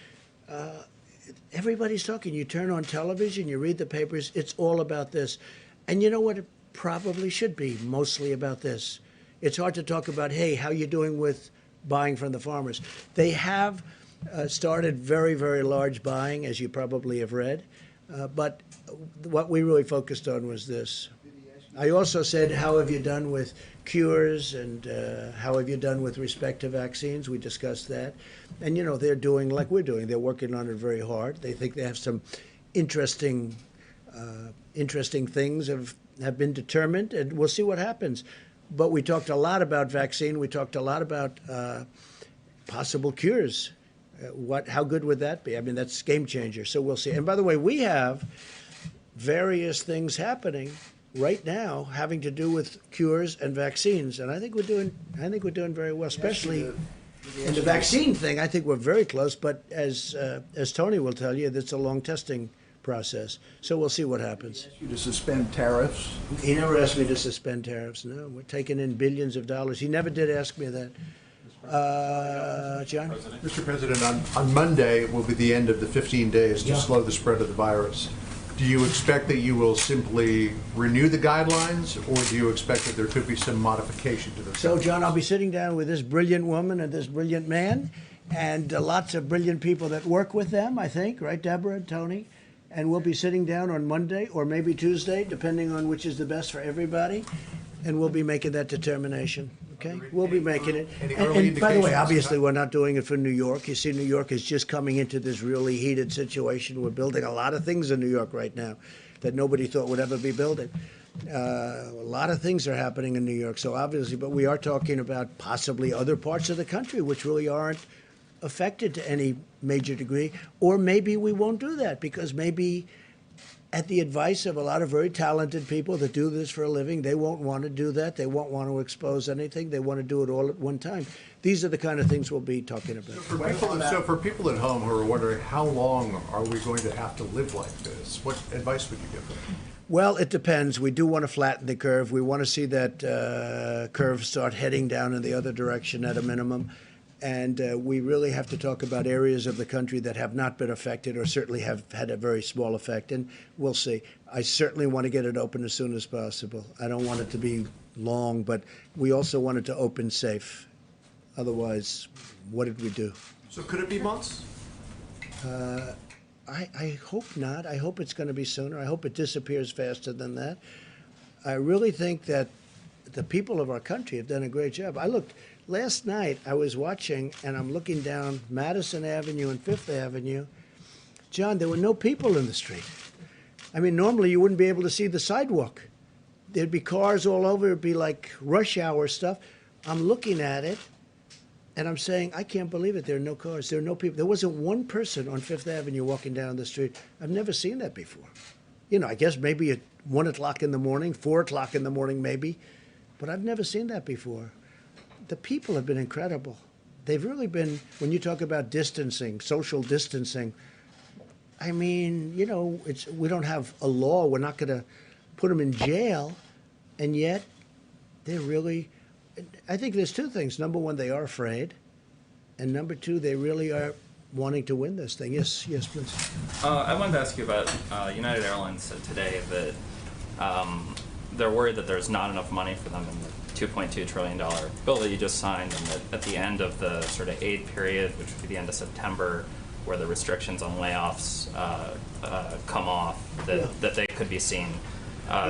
Speaker 1: everybody's talking. You turn on television, you read the papers, it's all about this. And you know what? It probably should be mostly about this. It's hard to talk about, hey, how you doing with buying from the farmers? They have started very, very large buying, as you probably have read. But what we really focused on was this. I also said, how have you done with cures, and how have you done with respect to vaccines? We discussed that. And, you know, they're doing like we're doing. They're working on it very hard. They think they have some interesting things have been determined, and we'll see what happens. But we talked a lot about vaccine. We talked a lot about possible cures. How good would that be? I mean, that's game changer. So we'll see. And by the way, we have various things happening right now having to do with cures and vaccines, and I think we're doing very well, especially in the vaccine thing. I think we're very close. But as Tony will tell you, that's a long testing process. So we'll see what happens.
Speaker 3: You to suspend tariffs.
Speaker 1: He never asked me to suspend tariffs. No, we're taking in billions of dollars. He never did ask me that. John?
Speaker 5: Mr. President, on Monday will be the end of the 15 days to slow the spread of the virus. Do you expect that you will simply renew the guidelines, or do you expect that there could be some modification to those?
Speaker 1: So, John, I'll be sitting down with this brilliant woman and this brilliant man, and lots of brilliant people that work with them, I think, right, Deborah and Tony? And we'll be sitting down on Monday or maybe Tuesday, depending on which is the best for everybody, and we'll be making that determination. Okay, we'll be making it. And by the way, obviously, we're not doing it for New York. You see, New York is just coming into this really heated situation. We're building a lot of things in New York right now that nobody thought would ever be building. A lot of things are happening in New York. So obviously, but we are talking about possibly other parts of the country which really aren't affected to any major degree. Or maybe we won't do that because maybe at the advice of a lot of very talented people that do this for a living. They won't want to do that. They won't want to expose anything. They want to do it all at one time. These are the kind of things we'll be talking about.
Speaker 5: So for people at home who are wondering, how long are we going to have to live like this? What advice would you give them?
Speaker 1: Well, it depends. We do want to flatten the curve. We want to see that curve start heading down in the other direction at a minimum. And we really have to talk about areas of the country that have not been affected or certainly have had a very small effect. And we'll see. I certainly want to get it open as soon as possible. I don't want it to be long, but we also want it to open safe. Otherwise, what did we do?
Speaker 6: So could it be months?
Speaker 1: I hope not. I hope it's going to be sooner. I hope it disappears faster than that. I really think that the people of our country have done a great job. I looked last night, I was watching, and I'm looking down Madison Avenue and Fifth Avenue. John, there were no people in the street. I mean, normally you wouldn't be able to see the sidewalk. There'd be cars all over. It'd be like rush hour stuff. I'm looking at it, and I'm saying, I can't believe it. There are no cars. There are no people. There wasn't one person on Fifth Avenue walking down the street. I've never seen that before. You know, I guess maybe at 1 o'clock in the morning, 4 o'clock in the morning maybe, but I've never seen that before. The people have been incredible. They've really been, when you talk about distancing, social distancing, I mean, you know, we don't have a law. We're not going to put them in jail, and yet they're really, I think there's two things. Number one, they are afraid, and number two, they really are wanting to win this thing. Yes, please.
Speaker 9: I wanted to ask you about United Airlines said today that they're worried that there's not enough money for them in the $2.2 trillion bill that you just signed, and that at the end of the sort of aid period, which would be the end of September, where the restrictions on layoffs come off, that they could be seeing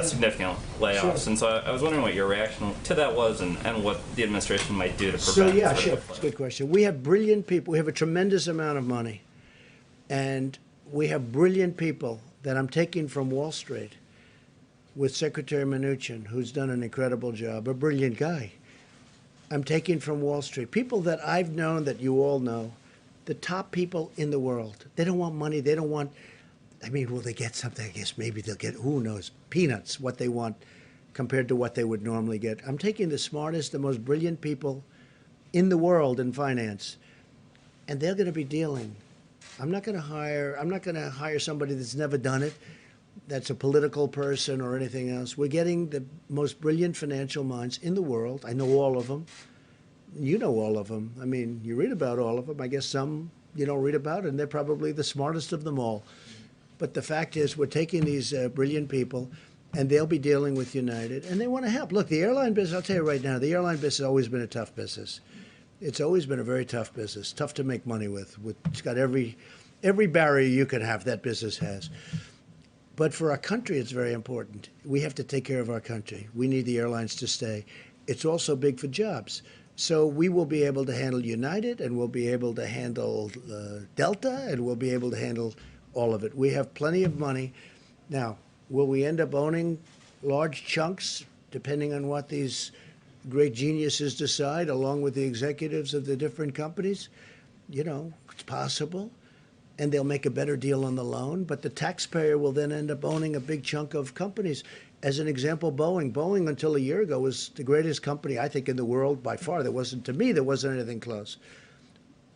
Speaker 9: significant layoffs. Sure. And so I was wondering what your reaction to that was, and what the administration might do to prevent.
Speaker 1: So yeah, sure, it's a good question. We have brilliant people. We have a tremendous amount of money, and we have brilliant people that I'm taking from Wall Street with Secretary Mnuchin, who's done an incredible job, a brilliant guy. I'm taking from Wall Street. People that I've known, that you all know, the top people in the world. They don't want money. They don't want, I mean, will they get something? I guess maybe they'll get, who knows, peanuts, what they want compared to what they would normally get. I'm taking the smartest, the most brilliant people in the world in finance, and they're going to be dealing. I'm not going to hire somebody that's never done it, that's a political person or anything else. We're getting the most brilliant financial minds in the world. I know all of them. You know all of them. I mean, you read about all of them. I guess some you don't read about, and they're probably the smartest of them all. But the fact is, we're taking these brilliant people, and they'll be dealing with United, and they want to help. Look, the airline business, I'll tell you right now, the airline business has always been a tough business. It's always been a very tough business, tough to make money with. It's got every barrier you can have, that business has. But for our country, it's very important. We have to take care of our country. We need the airlines to stay. It's also big for jobs. So we will be able to handle United, and we'll be able to handle Delta, and we'll be able to handle all of it. We have plenty of money. Now, will we end up owning large chunks, depending on what these great geniuses decide, along with the executives of the different companies? You know, it's possible. And they'll make a better deal on the loan, but the taxpayer will then end up owning a big chunk of companies. As an example, Boeing. Boeing, until a year ago, was the greatest company, I think, in the world by far. There wasn't anything close.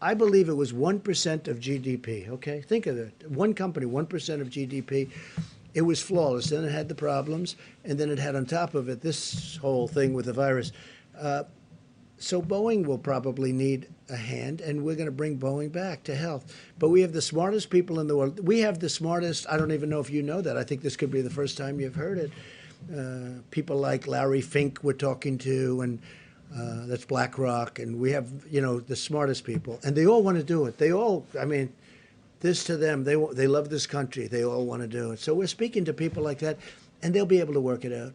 Speaker 1: I believe it was 1% of GDP, okay? Think of it. One company, 1% of GDP. It was flawless. Then it had the problems, and then it had on top of it this whole thing with the virus. So Boeing will probably need a hand, and we're going to bring Boeing back to health. But we have the smartest people in the world. We have the smartest, I don't even know if you know that. I think this could be the first time you've heard it. People like Larry Fink we're talking to, and that's BlackRock. And we have, you know, the smartest people. And they all want to do it. They all, I mean, this to them, they love this country. They all want to do it. So we're speaking to people like that, and they'll be able to work it out.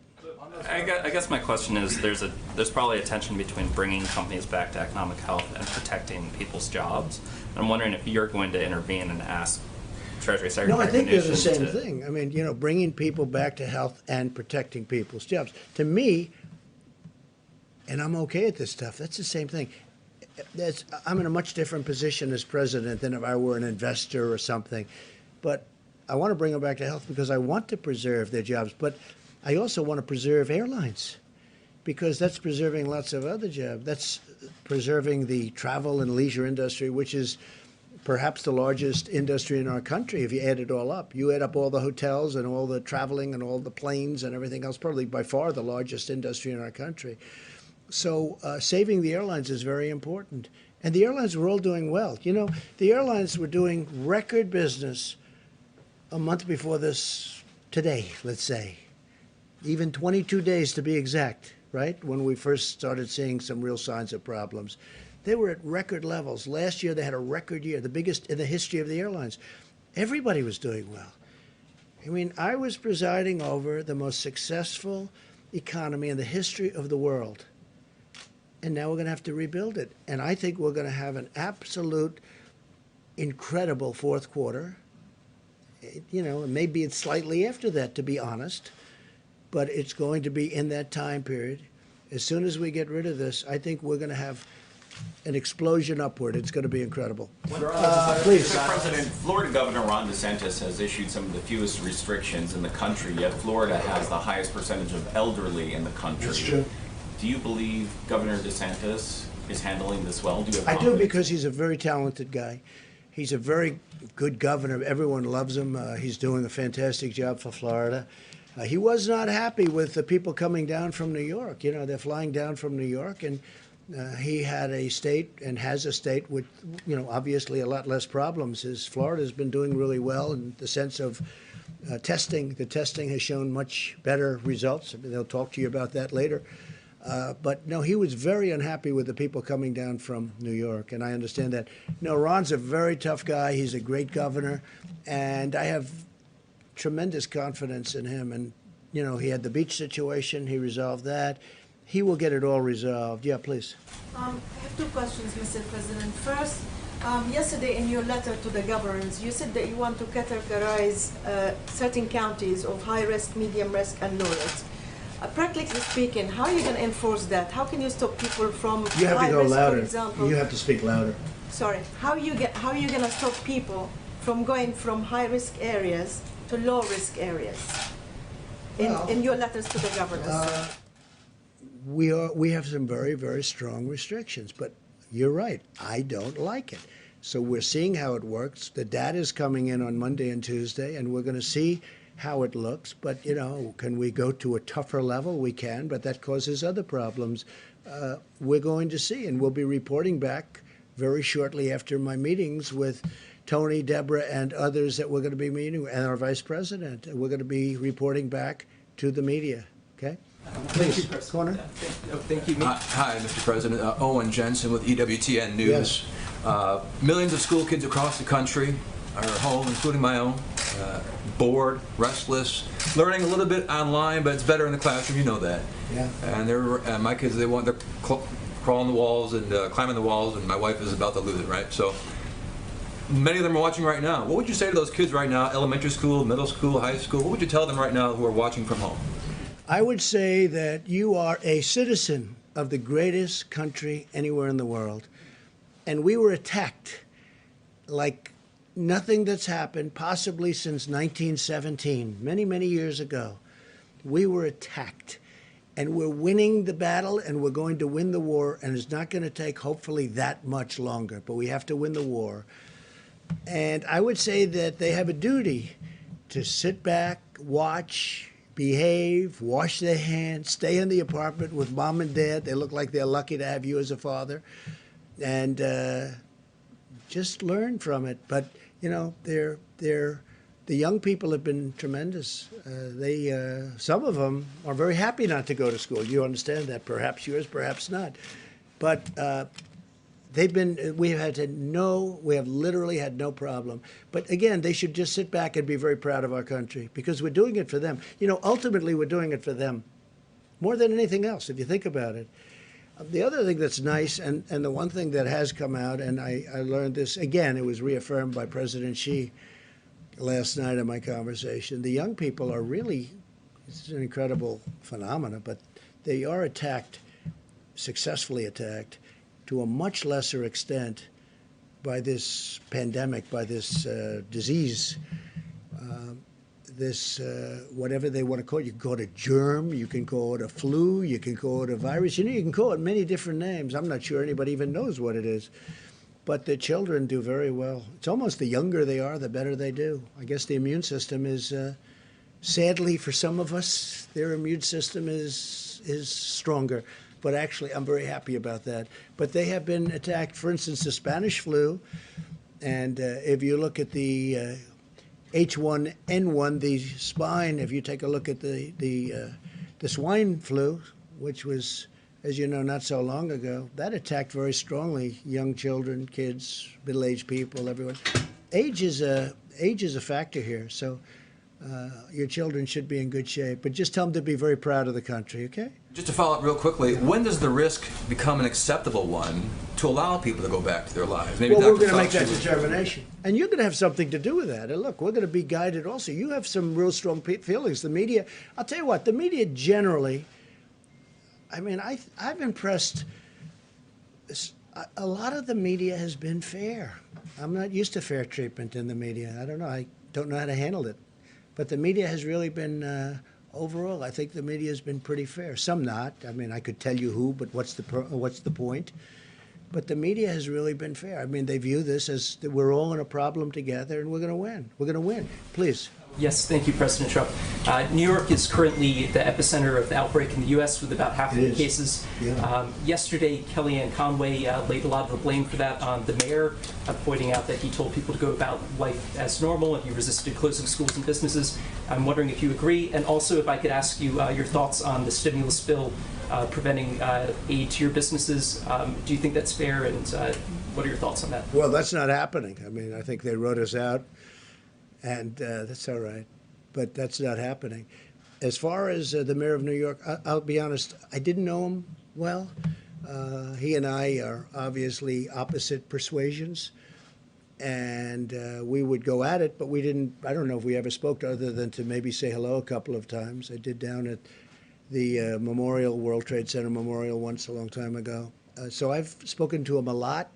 Speaker 9: I guess my question is, there's probably a tension between bringing companies back to economic health and protecting people's jobs. And I'm wondering if you're going to intervene and ask Treasury Secretary.
Speaker 1: No, I think they're the same thing. I mean, you know, bringing people back to health and protecting people's jobs. To me, and I'm okay at this stuff, that's the same thing. I'm in a much different position as president than if I were an investor or something. But I want to bring them back to health because I want to preserve their jobs, but I also want to preserve airlines because that's preserving lots of other jobs. That's preserving the travel and leisure industry, which is perhaps the largest industry in our country if you add it all up. You add up all the hotels and all the traveling and all the planes and everything else, probably by far the largest industry in our country. So saving the airlines is very important. And the airlines were all doing well. You know, the airlines were doing record business a month before this today, let's say. Even 22 days to be exact, right? When we first started seeing some real signs of problems. They were at record levels. Last year they had a record year, the biggest in the history of the airlines. Everybody was doing well. I mean, I was presiding over the most successful economy in the history of the world. And now we're going to have to rebuild it. And I think we're going to have an absolute incredible fourth quarter. You know, maybe it's slightly after that, to be honest. But it's going to be in that time period. As soon as we get rid of this, I think we're going to have an explosion upward. It's going to be incredible. Please.
Speaker 10: Mr. President, Florida Governor Ron DeSantis has issued some of the fewest restrictions in the country, yet Florida has the highest percentage of elderly in the country.
Speaker 1: That's true.
Speaker 10: Do you believe Governor DeSantis is handling this well? Do you have
Speaker 1: I do,
Speaker 10: confidence?
Speaker 1: because he's a very talented guy. He's a very good governor. Everyone loves him. He's doing a fantastic job for Florida. He was not happy with the people coming down from New York. You know, they're flying down from New York, and he had a state and has a state with, you know, obviously a lot less problems. Florida's been doing really well in the sense of testing. The testing has shown much better results. I mean, they'll talk to you about that later. But no, he was very unhappy with the people coming down from New York, and I understand that. No, Ron's a very tough guy. He's a great governor, and I have tremendous confidence in him. And, you know, he had the beach situation. He resolved that. He will get it all resolved. Yeah, please.
Speaker 11: I have two questions, Mr. President. First, yesterday in your letter to the governors, you said that you want to categorize certain counties of high risk, medium risk, and low risk. Practically speaking, how are you going to enforce that? How can you stop people from
Speaker 1: You have
Speaker 11: high
Speaker 1: to go
Speaker 11: risk,
Speaker 1: louder.
Speaker 11: for example?
Speaker 1: You have to speak louder.
Speaker 11: Sorry. How are you going to stop people from going from high risk areas to low risk areas? In your letters to the governors.
Speaker 1: We have some very, very strong restrictions, but you're right. I don't like it. So we're seeing how it works. The data is coming in on Monday and Tuesday, and we're going to see how it looks. But, you know, can we go to a tougher level? We can, but that causes other problems. We're going to see, and we'll be reporting back very shortly after my meetings with Tony, Deborah, and others that we're going to be meeting, and our vice president. We're going to be reporting back to the media, okay? Please, corner.
Speaker 12: Thank you. Hi, Mr. President. Owen Jensen with EWTN News.
Speaker 1: Yes.
Speaker 12: Millions of school kids across the country are home, including my own, bored, restless, learning a little bit online, but it's better in the classroom. You know that.
Speaker 1: Yeah.
Speaker 12: And my kids, they're crawling the walls and climbing the walls, and my wife is about to lose it. Right. So many of them are watching right now. What would you say to those kids right now? Elementary school, middle school, high school. What would you tell them right now who are watching from home?
Speaker 1: I would say that you are a citizen of the greatest country anywhere in the world. And we were attacked like nothing that's happened possibly since 1917, many, many years ago. We were attacked. And we're winning the battle, and we're going to win the war, and it's not going to take, hopefully, that much longer. But we have to win the war. And I would say that they have a duty to sit back, watch, behave, wash their hands, stay in the apartment with mom and dad. They look like they're lucky to have you as a father. And just learn from it. But, you know, the young people have been tremendous. Some of them are very happy not to go to school. You understand that. Perhaps yours, perhaps not. But we have literally had no problem. But again, they should just sit back and be very proud of our country because we're doing it for them. You know, ultimately, we're doing it for them more than anything else, if you think about it. The other thing that's nice, and the one thing that has come out, and I learned this, again, it was reaffirmed by President Xi last night in my conversation. The young people are really, it's an incredible phenomenon, but they are attacked, successfully attacked, to a much lesser extent by this pandemic, by this disease. this, whatever they want to call it. You can call it a germ, you can call it a flu, you can call it a virus. You know, you can call it many different names. I'm not sure anybody even knows what it is. But the children do very well. It's almost the younger they are, the better they do. I guess the immune system is, sadly for some of us, their immune system is stronger. But actually, I'm very happy about that. But they have been attacked, for instance, the Spanish flu. And if you look at the H1N1, the swine, if you take a look at the swine flu, which was, as you know, not so long ago, that attacked very strongly young children, kids, middle-aged people, everyone. Age is a factor here, so your children should be in good shape. But just tell them to be very proud of the country, okay?
Speaker 12: Just to follow up real quickly, when does the risk become an acceptable one to allow people to go back to their lives? Maybe
Speaker 1: Well, we're
Speaker 12: Dr.
Speaker 1: going to make that
Speaker 12: Fauci-
Speaker 1: determination. And you're going to have something to do with that. And look, we're going to be guided also. You have some real strong feelings. The media, I'll tell you what, the media generally, I mean, I've impressed, a lot of the media has been fair. I'm not used to fair treatment in the media. I don't know. I don't know how to handle it. But the media has really been, overall, I think the media has been pretty fair. Some not. I mean, I could tell you who, but what's the point? But the media has really been fair. I mean, they view this as that we're all in a problem together, and we're going to win. We're going to win. Please.
Speaker 13: Yes, thank you, President Trump. New York is currently the epicenter of the outbreak in the U.S. with about half of the cases.
Speaker 1: Yeah.
Speaker 13: Yesterday, Kellyanne Conway laid a lot of the blame for that on the mayor, pointing out that he told people to go about life as normal and he resisted closing schools and businesses. I'm wondering if you agree, and also if I could ask you your thoughts on the stimulus bill preventing aid to your businesses. Do you think that's fair, and what are your thoughts on that?
Speaker 1: Well, that's not happening. I mean, I think they wrote us out. And that's all right, but that's not happening. As far as the mayor of New York, I'll be honest, I didn't know him well. He and I are obviously opposite persuasions, and we would go at it, but we didn't, I don't know if we ever spoke other than to maybe say hello a couple of times. I did down at the Memorial, World Trade Center Memorial once a long time ago. So I've spoken to him a lot,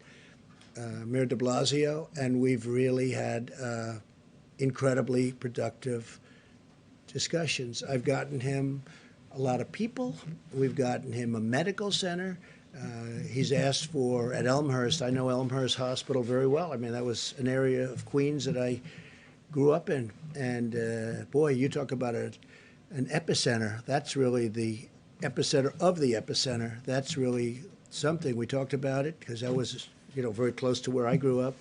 Speaker 1: Mayor de Blasio, and we've really had incredibly productive discussions. I've gotten him a lot of people. We've gotten him a medical center. He's asked for, at Elmhurst, I know Elmhurst Hospital very well. I mean, that was an area of Queens that I grew up in. And boy, you talk about an epicenter. That's really the epicenter of the epicenter. That's really something. We talked about it because that was, you know, very close to where I grew up.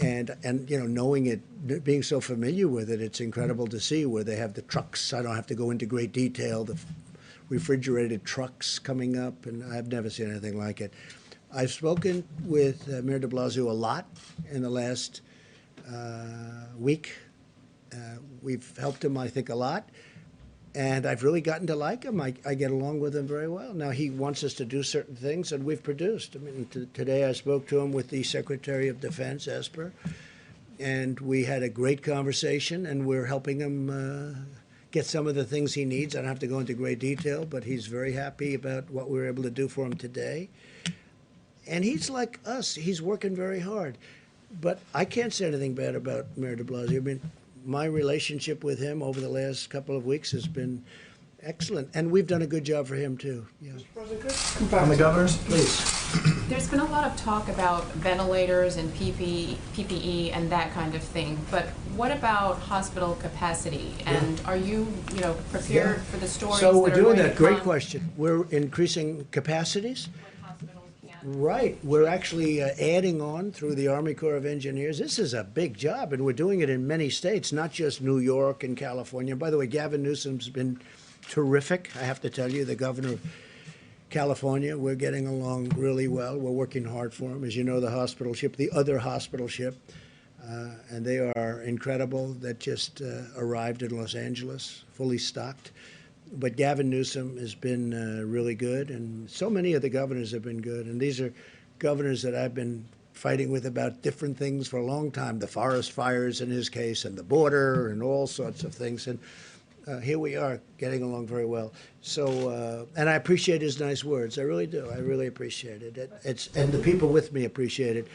Speaker 1: And you know, knowing it, being so familiar with it, it's incredible to see where they have the trucks. I don't have to go into great detail. The refrigerated trucks coming up, and I've never seen anything like it. I've spoken with Mayor de Blasio a lot in the last week. We've helped him, I think, a lot. And I've really gotten to like him. I get along with him very well. Now, he wants us to do certain things, and we've produced. I mean, today I spoke to him with the Secretary of Defense, Esper, and we had a great conversation, and we're helping him get some of the things he needs. I don't have to go into great detail, but he's very happy about what we were able to do for him today. And he's like us. He's working very hard. But I can't say anything bad about Mayor de Blasio. I mean, my relationship with him over the last couple of weeks has been excellent, and we've done a good job for him too. Yeah.
Speaker 4: On the governors,
Speaker 1: Please.
Speaker 7: There's been a lot of talk about ventilators and PPE and that kind of thing, but what about hospital capacity? And are you prepared for the stories
Speaker 1: So we're
Speaker 7: that are
Speaker 1: doing
Speaker 7: going
Speaker 1: that.
Speaker 7: to
Speaker 1: Great
Speaker 7: come
Speaker 1: question. We're increasing capacities.
Speaker 7: when hospitals can't?
Speaker 1: Right. We're actually adding on through the Army Corps of Engineers. This is a big job, and we're doing it in many states, not just New York and California. By the way, Gavin Newsom's been terrific, I have to tell you, the governor of California. We're getting along really well. We're working hard for him. As you know, the hospital ship, the other hospital ship, and they are incredible, that just arrived in Los Angeles, fully stocked. But Gavin Newsom has been really good, and so many of the governors have been good. And these are governors that I've been fighting with about different things for a long time, the forest fires in his case, and the border, and all sorts of things. And here we are, getting along very well. So, and I appreciate his nice words. I really do. I really appreciate it. And the people with me appreciate it.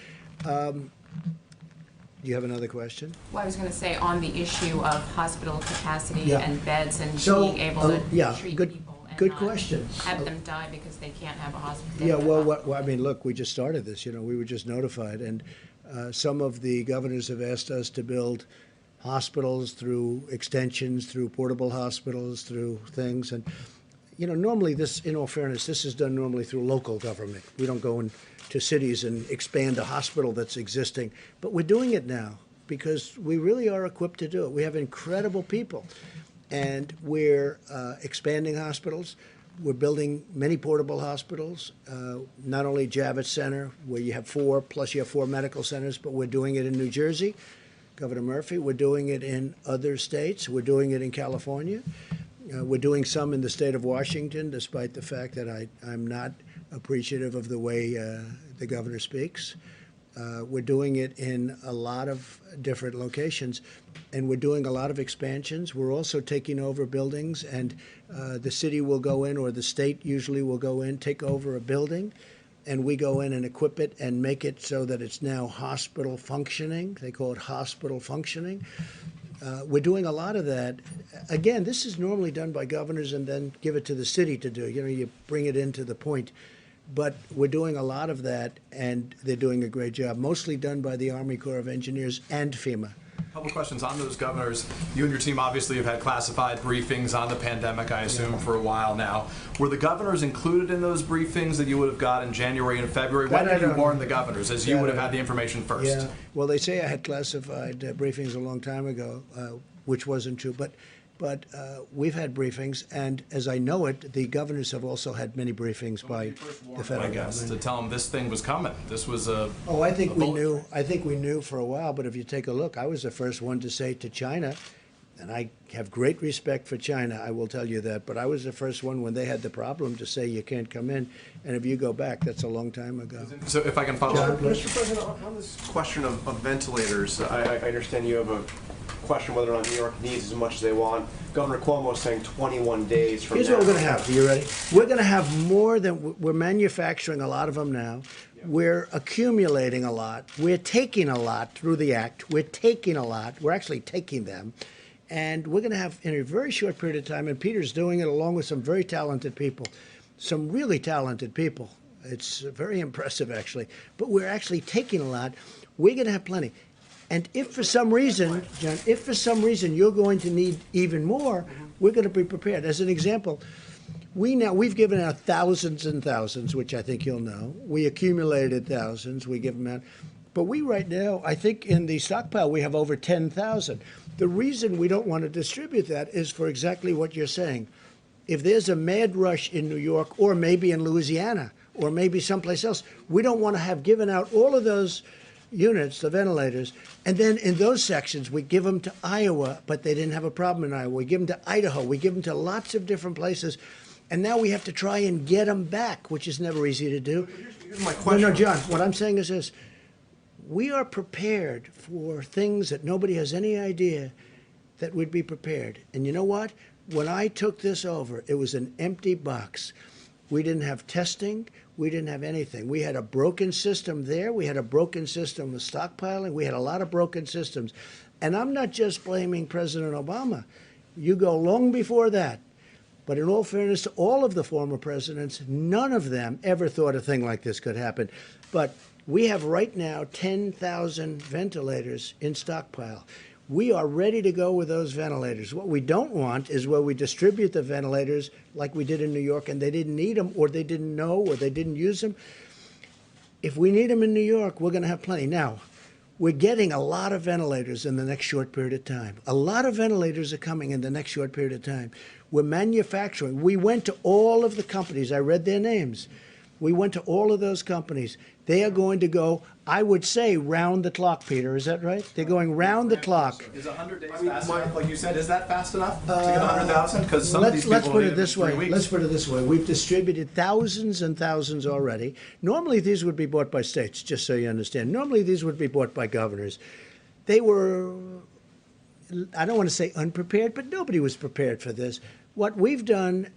Speaker 1: Do you have another question?
Speaker 7: Well, I was going to say on the issue of hospital capacity
Speaker 1: Yeah.
Speaker 7: and beds and
Speaker 1: So,
Speaker 7: being able to
Speaker 1: yeah,
Speaker 7: treat
Speaker 1: good-
Speaker 7: people and
Speaker 1: good
Speaker 7: not
Speaker 1: question.
Speaker 7: have them die because they can't have a hospital.
Speaker 1: Yeah, well, I mean, look, we just started this, we were just notified, and some of the governors have asked us to build hospitals through extensions, through portable hospitals, through things, and, normally this, in all fairness, this is done normally through local government. We don't go into cities and expand a hospital that's existing, but we're doing it now because we really are equipped to do it. We have incredible people, and we're expanding hospitals. We're building many portable hospitals, not only Javits Center, where you have 4, plus you have 4 medical centers, but we're doing it in New Jersey, Governor Murphy. We're doing it in other states. We're doing it in California. We're doing some in the state of Washington, despite the fact that I'm not appreciative of the way the governor speaks. We're doing it in a lot of different locations, and we're doing a lot of expansions. We're also taking over buildings, and the city will go in, or the state usually will go in, take over a building, and we go in and equip it and make it so that it's now hospital functioning. They call it hospital functioning. We're doing a lot of that. Again, this is normally done by governors and then give it to the city to do. You bring it into the point. But we're doing a lot of that, and they're doing a great job, mostly done by the Army Corps of Engineers and FEMA.
Speaker 8: A couple questions on those governors. You and your team obviously have had classified briefings on the pandemic, I assume, for a while now. Were the governors included in those briefings that you would have got in January and February? When did you warn the governors, as you would have had the information first?
Speaker 1: Yeah, well, they say I had classified briefings a long time ago, which wasn't true. But we've had briefings, and as I know it, the governors have also had many briefings by the federal
Speaker 8: I guess,
Speaker 1: government.
Speaker 8: to tell them this thing was coming. This was a...
Speaker 1: Oh, I think
Speaker 8: a
Speaker 1: we
Speaker 8: bullet.
Speaker 1: knew. I think we knew for a while. But if you take a look, I was the first one to say to China, and I have great respect for China, I will tell you that. But I was the first one when they had the problem to say you can't come in. And if you go back, that's a long time ago.
Speaker 8: So if I can follow up.
Speaker 6: Mr. President, on this question of ventilators, I understand you have a question whether or not New York needs as much as they want. Governor Cuomo is saying 21 days from now.
Speaker 1: Here's what we're going to have. Are you ready? We're going to have more than we're manufacturing a lot of them now. We're accumulating a lot. We're taking a lot through the act. We're taking a lot. We're actually taking them. And we're going to have, in a very short period of time, and Peter's doing it along with some very talented people, some really talented people. It's very impressive, actually. But we're actually taking a lot. We're going to have plenty. And if for some reason, John, if for some reason you're going to need even more, we're going to be prepared. As an example, we've given out thousands and thousands, which I think you'll know. We accumulated thousands. We give them out. But we right now, I think in the stockpile, we have over 10,000. The reason we don't want to distribute that is for exactly what you're saying. If there's a mad rush in New York, or maybe in Louisiana, or maybe someplace else, we don't want to have given out all of those units, the ventilators, and then in those sections we give them to Iowa, but they didn't have a problem in Iowa. We give them to Idaho. We give them to lots of different places, and now we have to try and get them back, which is never easy to do.
Speaker 6: Here's my question.
Speaker 1: No, John, what I'm saying is this. We are prepared for things that nobody has any idea that we'd be prepared. And you know what? When I took this over, it was an empty box. We didn't have testing. We didn't have anything. We had a broken system there. We had a broken system of stockpiling. We had a lot of broken systems. And I'm not just blaming President Obama. You go long before that. But in all fairness to all of the former presidents, none of them ever thought a thing like this could happen. But we have right now 10,000 ventilators in stockpile. We are ready to go with those ventilators. What we don't want is where we distribute the ventilators like we did in New York and they didn't need them, or they didn't know, or they didn't use them. If we need them in New York, we're going to have plenty. Now, we're getting a lot of ventilators in the next short period of time. A lot of ventilators are coming in the next short period of time. We're manufacturing. We went to all of the companies. I read their names. We went to all of those companies. They are going to go, I would say, round the clock, Peter. Is that right? They're going round the clock.
Speaker 8: Is 100 days fast enough? Like you said, is that fast enough to get 100,000? Because some of these
Speaker 1: Let's
Speaker 8: people
Speaker 1: put
Speaker 8: need
Speaker 1: it this way.
Speaker 8: 3 weeks.
Speaker 1: Let's put it this way. We've distributed thousands and thousands already. Normally, these would be bought by states, just so you understand. Normally, these would be bought by governors. They were, I don't want to say unprepared, but nobody was prepared for this. What we've done,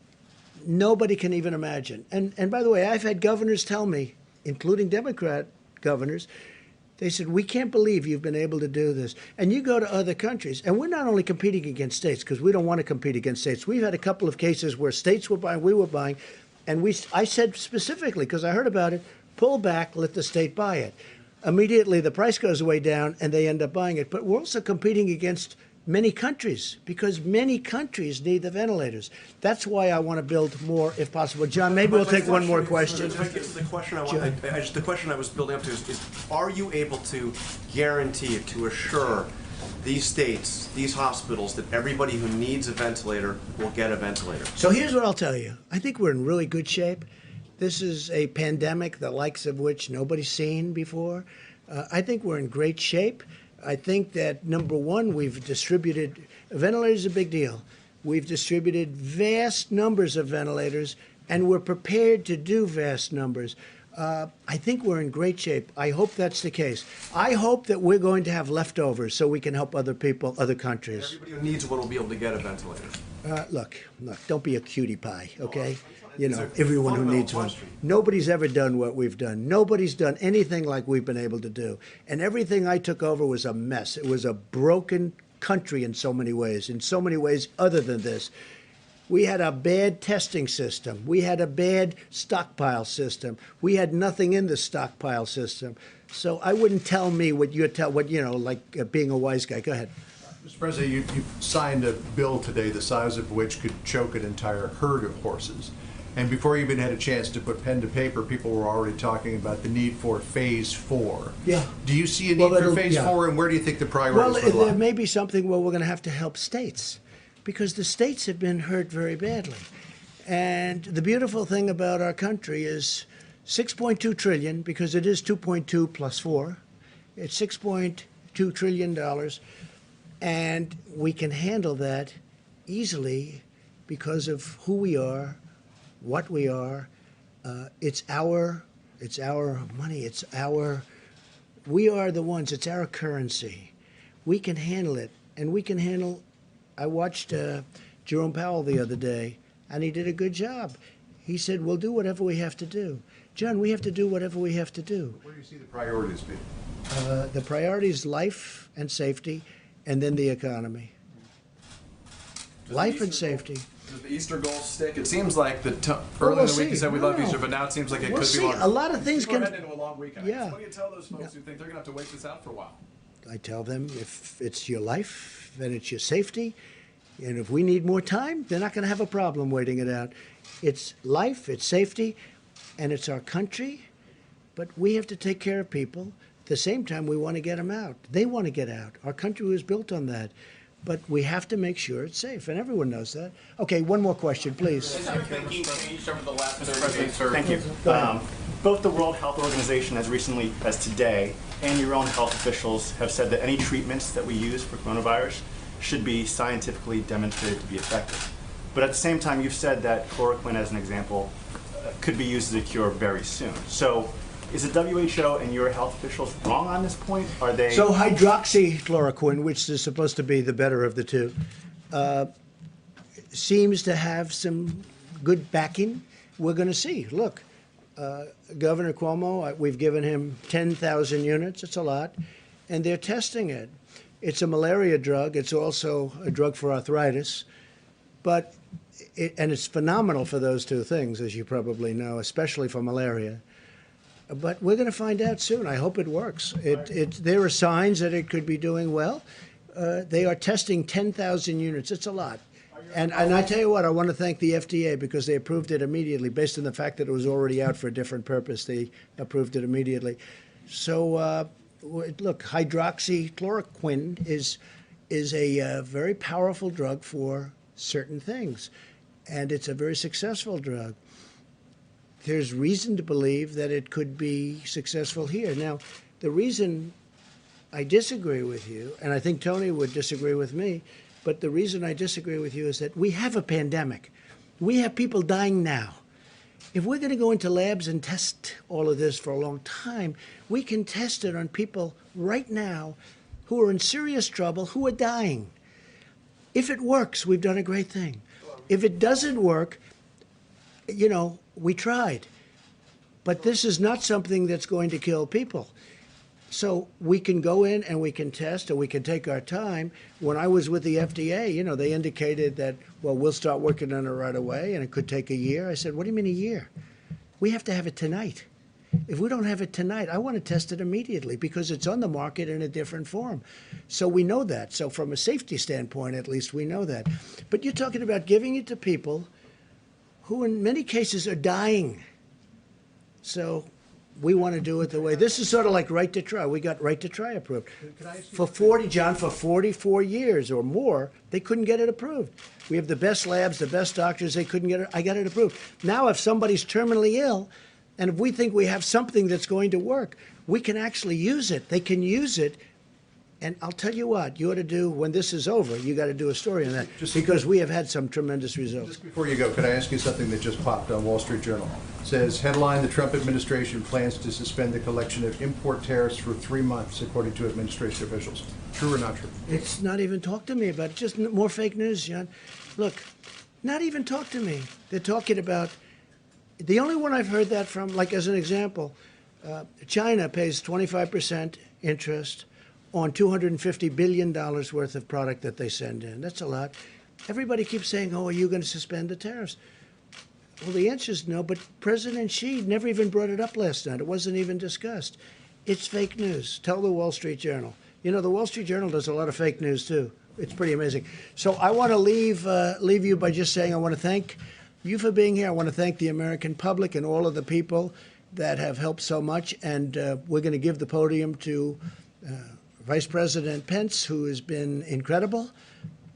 Speaker 1: nobody can even imagine. And by the way, I've had governors tell me, including Democrat governors, They said, we can't believe you've been able to do this. And you go to other countries, and we're not only competing against states, because we don't want to compete against states. We've had a couple of cases where states were buying, we were buying, and I said specifically, because I heard about it, pull back, let the state buy it. Immediately, the price goes way down, and they end up buying it. But we're also competing against many countries, because many countries need the ventilators. That's why I want to build more, if possible. John, maybe we'll take one more question.
Speaker 6: The question I was building up to is, are you able to guarantee, to assure these states, these hospitals, that everybody who needs a ventilator will get a ventilator?
Speaker 1: So here's what I'll tell you. I think we're in really good shape. This is a pandemic, the likes of which nobody's seen before. I think we're in great shape. I think that, number one, we've distributed, ventilators is a big deal. We've distributed vast numbers of ventilators, and we're prepared to do vast numbers. I think we're in great shape. I hope that's the case. I hope that we're going to have leftovers so we can help other people, other countries.
Speaker 6: Everybody who needs one will be able to get a ventilator.
Speaker 1: Look, don't be a cutie pie, okay? You know, everyone who needs one. Nobody's ever done what we've done. Nobody's done anything like we've been able to do. And everything I took over was a mess. It was a broken country in so many ways other than this. We had a bad testing system. We had a bad stockpile system. We had nothing in the stockpile system. So I wouldn't tell me what like being a wise guy. Go ahead.
Speaker 5: Mr. President, you signed a bill today the size of which could choke an entire herd of horses. And before you even had a chance to put pen to paper, people were already talking about the need for phase 4.
Speaker 1: Yeah.
Speaker 5: Do you see a need for phase 4, and where do you think the priorities would lie?
Speaker 1: There may be something where we're going to help states, because the states have been hurt very badly. And the beautiful thing about our country is 6.2 trillion, because it is 2.2 plus 4. It's $6.2 trillion. And we can handle that easily because of who we are, what we are. It's our money. We are the ones. It's our currency. We can handle it, and we can handle. I watched Jerome Powell the other day, and he did a good job. He said, "We'll do whatever we have to do." John, we have to do whatever we have to do.
Speaker 5: Where do you see the priorities being?
Speaker 1: The priority is life and safety, and then the economy. Life and safety.
Speaker 8: Does the Easter goal stick? It seems like earlier in the week you said we love Easter, but now it seems like it could be longer.
Speaker 1: A lot of things can.
Speaker 8: We're heading into a long weekend.
Speaker 1: Yeah.
Speaker 8: What do you tell those folks who think they're going to have to wait this out for a while?
Speaker 1: I tell them if it's your life, then it's your safety. And if we need more time, they're not going to have a problem waiting it out. It's life, it's safety, and it's our country. But we have to take care of people. At the same time, we want to get them out. They want to get out. Our country was built on that. But we have to make sure it's safe, and everyone knows that. Okay, one more question, please.
Speaker 10: Has your thinking changed over the last 30 days?
Speaker 4: Thank you. Both the World Health Organization, as recently as today, and your own health officials have said that any treatments that we use for coronavirus should be scientifically demonstrated to be effective. But at the same time, you've said that chloroquine, as an example, could be used as a cure very soon. So is the WHO and your health officials wrong on this point? Are they?
Speaker 1: So hydroxychloroquine, which is supposed to be the better of the two, seems to have some good backing. We're going to see. Look, Governor Cuomo, we've given him 10,000 units. It's a lot. And they're testing it. It's a malaria drug. It's also a drug for arthritis. And it's phenomenal for those two things, as you probably know, especially for malaria. But we're going to find out soon. I hope it works. There are signs that it could be doing well. They are testing 10,000 units. It's a lot. And I tell you what, I want to thank the FDA because they approved it immediately. Based on the fact that it was already out for a different purpose, they approved it immediately. So, look, hydroxychloroquine is a very powerful drug for certain things. And it's a very successful drug. There's reason to believe that it could be successful here. Now, the reason I disagree with you, and I think Tony would disagree with me, but the reason I disagree with you is that we have a pandemic. We have people dying now. If we're going to go into labs and test all of this for a long time, we can test it on people right now who are in serious trouble, who are dying. If it works, we've done a great thing. If it doesn't work, we tried. But this is not something that's going to kill people. So we can go in and we can test, or we can take our time. When I was with the FDA, you know, they indicated that, well, we'll start working on it right away, and it could take a year. I said, what do you mean a year? We have to have it tonight. If we don't have it tonight, I want to test it immediately because it's on the market in a different form. So we know that. So from a safety standpoint, at least, we know that. But you're talking about giving it to people who in many cases are dying. So we want to do it the way. This is sort of like right to try. We got right to try approved. For 44 years or more, they couldn't get it approved. We have the best labs, the best doctors, they couldn't get it. I got it approved. Now if somebody's terminally ill, and if we think we have something that's going to work, we can actually use it. They can use it. And I'll tell you what, you ought to do, when this is over, you got to do a story on that, because we have had some tremendous results.
Speaker 5: Just before you go, could I ask you something that just popped on Wall Street Journal? It says, headline, the Trump administration plans to suspend the collection of import tariffs for 3 months, according to administration officials. True or not true?
Speaker 1: It's not even talk to me about it. Just more fake news, John. Look, not even talk to me. They're talking about, the only one I've heard that from, like as an example, China pays 25% interest on $250 billion worth of product that they send in. That's a lot. Everybody keeps saying, oh, are you going to suspend the tariffs? Well, the answer is no, but President Xi never even brought it up last night. It wasn't even discussed. It's fake news. Tell the Wall Street Journal. You know, the Wall Street Journal does a lot of fake news, too. It's pretty amazing. So I want to leave you by just saying I want to thank you for being here. I want to thank the American public and all of the people that have helped so much. And we're going to give the podium to Vice President Pence, who has been incredible.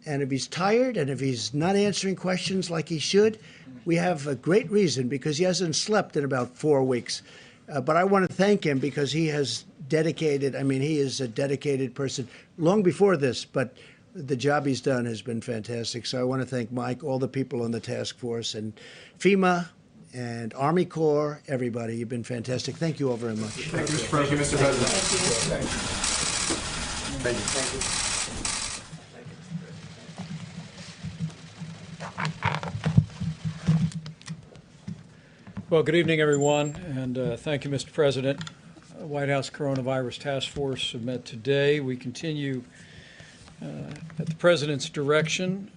Speaker 1: And if he's tired and if he's not answering questions like he should, we have a great reason, because he hasn't slept in about 4 weeks. But I want to thank him because he has dedicated, I mean, he is a dedicated person long before this, but the job he's done has been fantastic. So I want to thank Mike, all the people on the task force, and FEMA, and Army Corps, everybody. You've been fantastic. Thank you all very much.
Speaker 5: Thank you, Mr. President. Mr. President.
Speaker 3: Thank you.
Speaker 6: Thank you.
Speaker 14: Well, good evening, everyone, and thank you, Mr. President. White House Coronavirus Task Force met today. We continue at the President's direction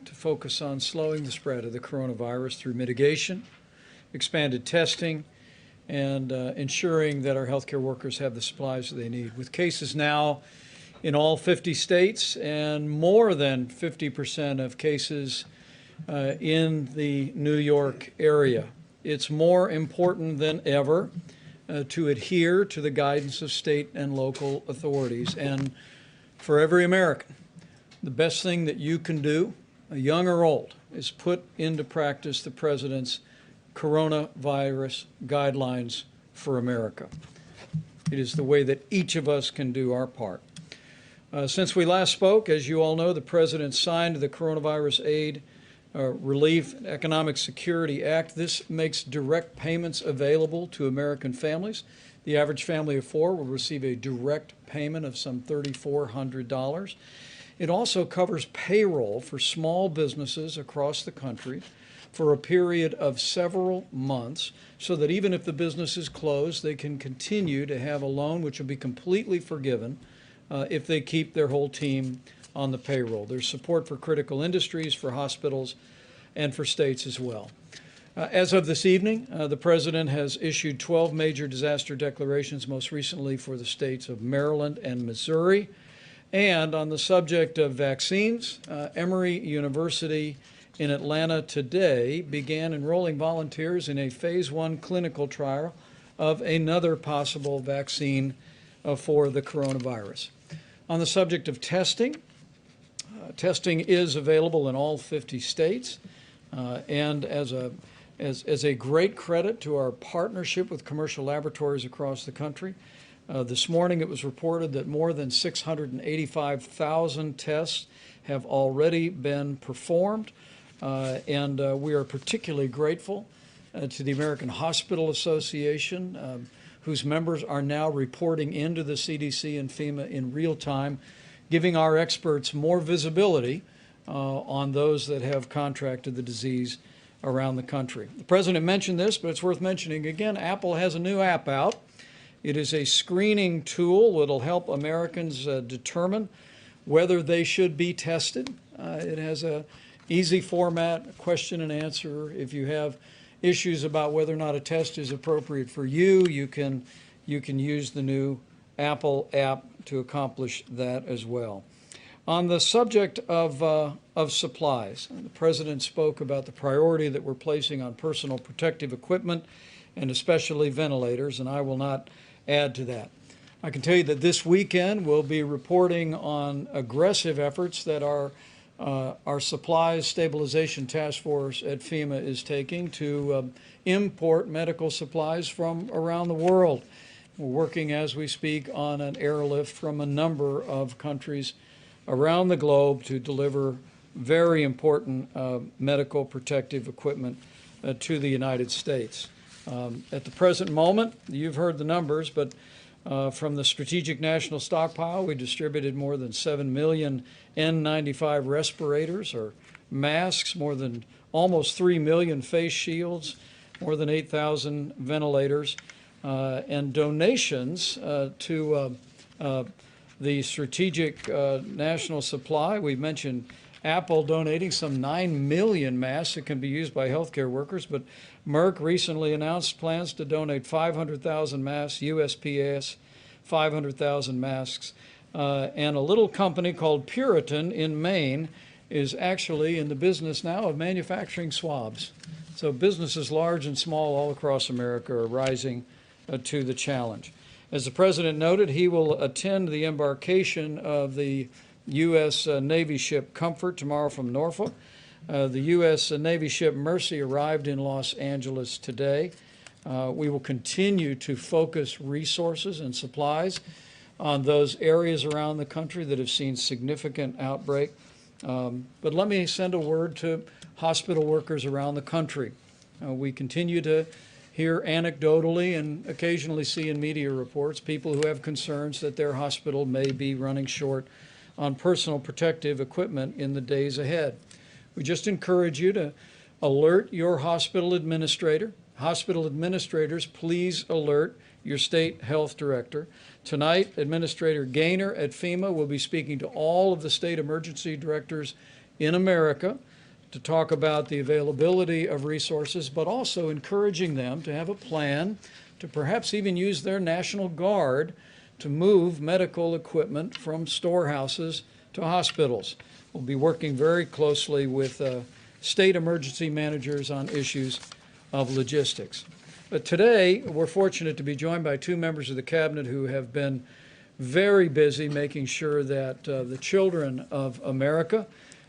Speaker 14: to focus on slowing the spread of the coronavirus through mitigation, expanded testing, and ensuring that our healthcare workers have the supplies that they need. With cases now in all 50 states and more than 50% of cases in the New York area, it's more important than ever to adhere to the guidance of state and local authorities. And for every American, the best thing that you can do, young or old, is put into practice the President's coronavirus guidelines for America. It is the way that each of us can do our part. Since we last spoke, as you all know, the President signed the Coronavirus Aid, Relief, and Economic Security Act. This makes direct payments available to American families. The average family of 4 will receive a direct payment of some $3,400. It also covers payroll for small businesses across the country for a period of several months, so that even if the business is closed, they can continue to have a loan which will be completely forgiven if they keep their whole team on the payroll. There's support for critical industries, for hospitals, and for states as well. As of this evening, the President has issued 12 major disaster declarations, most recently for the states of Maryland and Missouri. And on the subject of vaccines, Emory University in Atlanta today began enrolling volunteers in a phase 1 clinical trial of another possible vaccine for the coronavirus. On the subject of testing, testing is available in all 50 states, and as a great credit to our partnership with commercial laboratories across the country, this morning it was reported that more than 685,000 tests have already been performed, and we are particularly grateful to the American Hospital Association, whose members are now reporting into the CDC and FEMA in real time, giving our experts more visibility on those that have contracted the disease around the country. The President mentioned this, but it's worth mentioning again. Apple has a new app out, It is a screening tool that will help Americans determine whether they should be tested. It has a easy format, question and answer. If you have issues about whether or not a test is appropriate for you, you can use the new Apple app to accomplish that as well. On the subject of supplies, the President spoke about the priority that we're placing on personal protective equipment and especially ventilators, and I will not add to that. I can tell you that this weekend we'll be reporting on aggressive efforts that our supplies stabilization task force at FEMA is taking to import medical supplies from around the world. We're working as we speak on an airlift from a number of countries around the globe to deliver very important medical protective equipment to the United States. At the present moment, you've heard the numbers, but from the Strategic National Stockpile, we distributed more than 7 million N95 respirators or masks, more than almost 3 million face shields, more than 8,000 ventilators, and donations to the Strategic National Supply. We mentioned Apple donating some 9 million masks that can be used by healthcare workers, but Merck recently announced plans to donate 500,000 masks, USPS 500,000 masks, and a little company called Puritan in Maine is actually in the business now of manufacturing swabs. So businesses large and small all across America are rising to the challenge. As the President noted, he will attend the embarkation of the U.S. Navy ship Comfort tomorrow from Norfolk. The U.S. Navy ship Mercy arrived in Los Angeles today. We will continue to focus resources and supplies on those areas around the country that have seen significant outbreak. But let me send a word to hospital workers around the country. We continue to hear anecdotally and occasionally see in media reports people who have concerns that their hospital may be running short on personal protective equipment in the days ahead. We just encourage you to alert your hospital administrator. Hospital administrators, please alert your state health director. Tonight, Administrator Gaynor at FEMA will be speaking to all of the state emergency directors in America to talk about the availability of resources, but also encouraging them to have a plan to perhaps even use their National Guard to move medical equipment from storehouses to hospitals. We'll be working very closely with state emergency managers on issues of logistics. But today, we're fortunate to be joined by two members of the Cabinet who have been very busy making sure that the children of America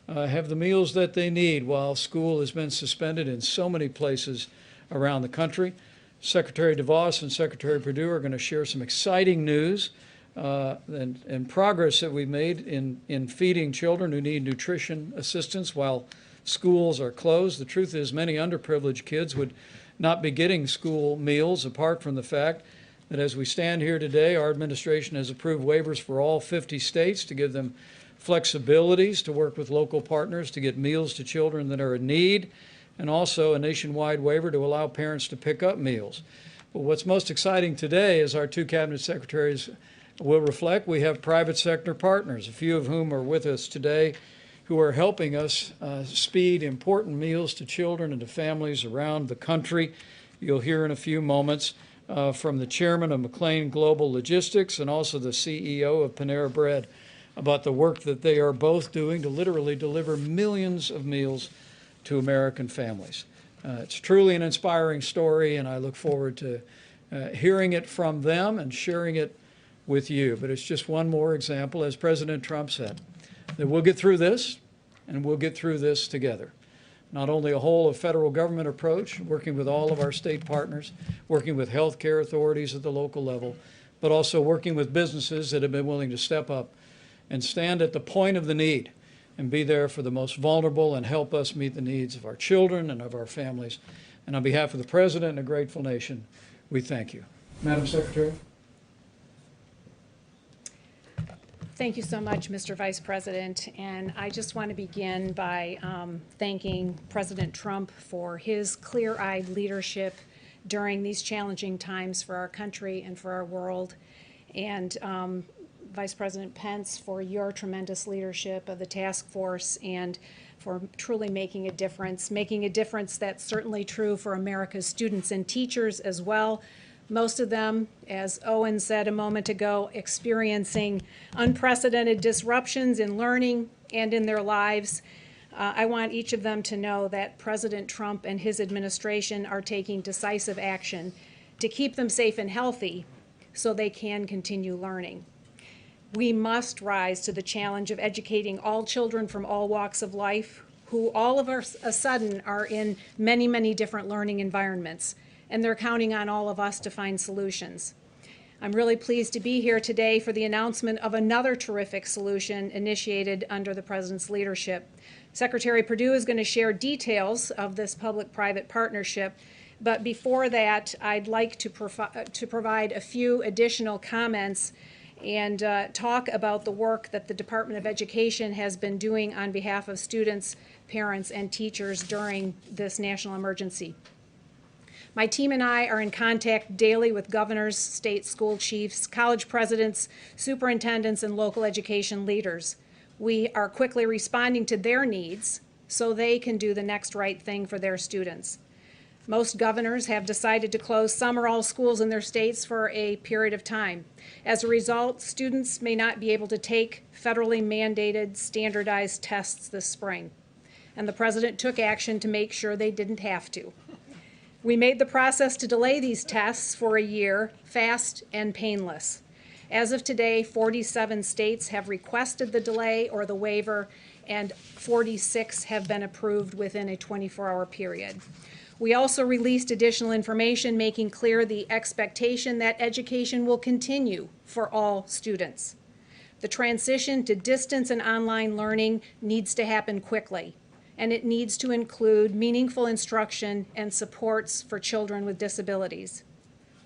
Speaker 14: have the meals that they need while school has been suspended in so many places around the country. Secretary DeVos and Secretary Perdue are going to share some exciting news and progress that we've made in feeding children who need nutrition assistance while schools are closed. The truth is many underprivileged kids would not be getting school meals apart from the fact that as we stand here today, our administration has approved waivers for all 50 states to give them flexibilities to work with local partners to get meals to children that are in need, and also a nationwide waiver to allow parents to pick up meals. But what's most exciting today, as our two cabinet secretaries will reflect, we have private sector partners, a few of whom are with us today, who are helping us speed important meals to children and to families around the country. You'll hear in a few moments from the chairman of McLean Global Logistics and also the CEO of Panera Bread about the work that they are both doing to literally deliver millions of meals to American families. It's truly an inspiring story, and I look forward to hearing it from them and sharing it with you. But it's just one more example, as President Trump said, that we'll get through this, and we'll get through this together. Not only a whole of federal government approach, working with all of our state partners, working with healthcare authorities at the local level, but also working with businesses that have been willing to step up and stand at the point of the need and be there for the most vulnerable and help us meet the needs of our children and of our families. And on behalf of the President and a grateful nation, we thank you. Madam Secretary.
Speaker 15: Thank you so much, Mr. Vice President. And I just want to begin by thanking President Trump for his clear-eyed leadership during these challenging times for our country and for our world. And Vice President Pence, for your tremendous leadership of the task force and for truly making a difference that's certainly true for America's students and teachers as well. Most of them, as Owen said a moment ago, experiencing unprecedented disruptions in learning and in their lives. I want each of them to know that President Trump and his administration are taking decisive action to keep them safe and healthy so they can continue learning. We must rise to the challenge of educating all children from all walks of life who all of a sudden are in many, many different learning environments, and they're counting on all of us to find solutions. I'm really pleased to be here today for the announcement of another terrific solution initiated under the President's leadership. Secretary Perdue is going to share details of this public-private partnership, but before that, I'd like to provide a few additional comments and talk about the work that the Department of Education has been doing on behalf of students, parents, and teachers during this national emergency. My team and I are in contact daily with governors, state school chiefs, college presidents, superintendents, and local education leaders. We are quickly responding to their needs so they can do the next right thing for their students. Most governors have decided to close some or all schools in their states for a period of time. As a result, students may not be able to take federally mandated standardized tests this spring. And the President took action to make sure they didn't have to. We made the process to delay these tests for a year fast and painless. As of today, 47 states have requested the delay or the waiver, and 46 have been approved within a 24-hour period. We also released additional information making clear the expectation that education will continue for all students. The transition to distance and online learning needs to happen quickly, and it needs to include meaningful instruction and supports for children with disabilities.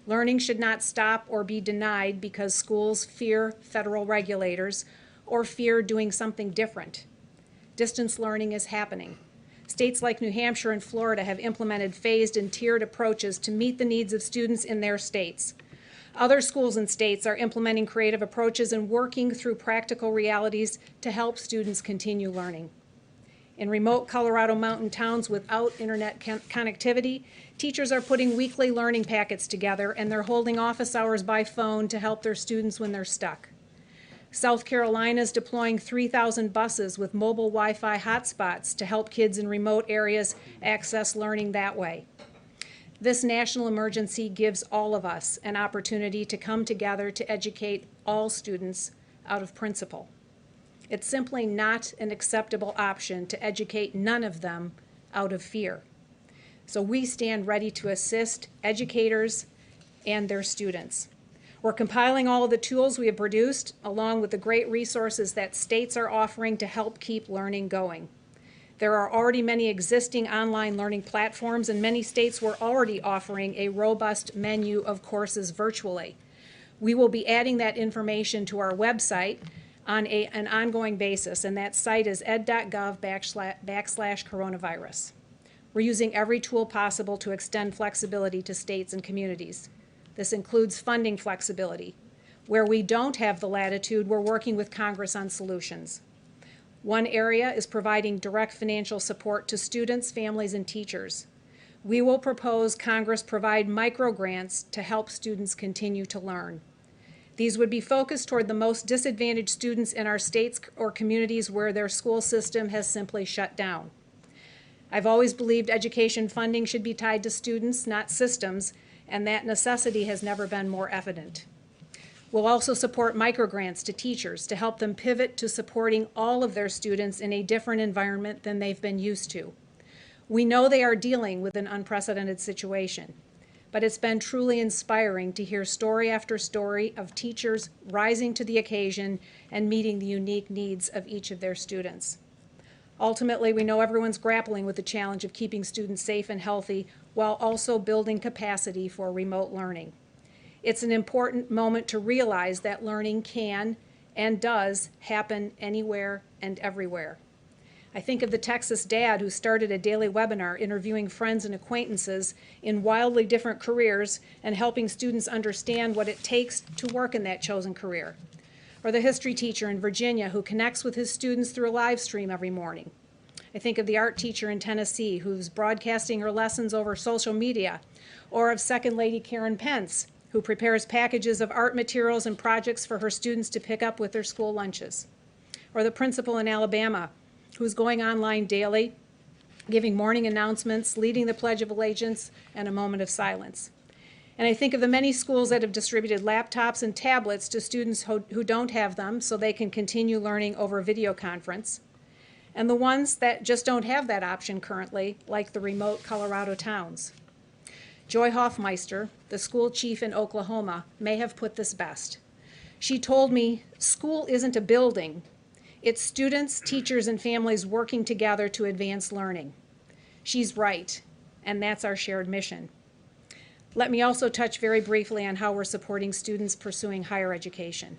Speaker 15: Learning should not stop or be denied because schools fear federal regulators or fear doing something different. Distance learning is happening. States like New Hampshire and Florida have implemented phased and tiered approaches to meet the needs of students in their states. Other schools and states are implementing creative approaches and working through practical realities to help students continue learning. In remote Colorado mountain towns without internet connectivity, teachers are putting weekly learning packets together, and they're holding office hours by phone to help their students when they're stuck. South Carolina is deploying 3,000 buses with mobile Wi-Fi hotspots to help kids in remote areas access learning that way. This national emergency gives all of us an opportunity to come together to educate all students out of principle. It's simply not an acceptable option to educate none of them out of fear. So we stand ready to assist educators and their students. We're compiling all of the tools we have produced, along with the great resources that states are offering to help keep learning going. There are already many existing online learning platforms, and many states were already offering a robust menu of courses virtually. We will be adding that information to our website on an ongoing basis, and that site is ed.gov/coronavirus. We're using every tool possible to extend flexibility to states and communities. This includes funding flexibility. Where we don't have the latitude, we're working with Congress on solutions. One area is providing direct financial support to students, families, and teachers. We will propose Congress provide microgrants to help students continue to learn. These would be focused toward the most disadvantaged students in our states or communities where their school system has simply shut down. I've always believed education funding should be tied to students, not systems, and that necessity has never been more evident. We'll also support microgrants to teachers to help them pivot to supporting all of their students in a different environment than they've been used to. We know they are dealing with an unprecedented situation, but it's been truly inspiring to hear story after story of teachers rising to the occasion and meeting the unique needs of each of their students. Ultimately, we know everyone's grappling with the challenge of keeping students safe and healthy while also building capacity for remote learning. It's an important moment to realize that learning can and does happen anywhere and everywhere. I think of the Texas dad who started a daily webinar interviewing friends and acquaintances in wildly different careers and helping students understand what it takes to work in that chosen career. Or the history teacher in Virginia who connects with his students through a live stream every morning. I think of the art teacher in Tennessee who's broadcasting her lessons over social media, or of Second Lady Karen Pence, who prepares packages of art materials and projects for her students to pick up with their school lunches. Or the principal in Alabama, who's going online daily, giving morning announcements, leading the Pledge of Allegiance, and a moment of silence. And I think of the many schools that have distributed laptops and tablets to students who don't have them so they can continue learning over video conference, and the ones that just don't have that option currently, like the remote Colorado towns. Joy Hoffmeister, the school chief in Oklahoma, may have put this best. She told me, "School isn't a building. It's students, teachers, and families working together to advance learning." She's right, and that's our shared mission. Let me also touch very briefly on how we're supporting students pursuing higher education.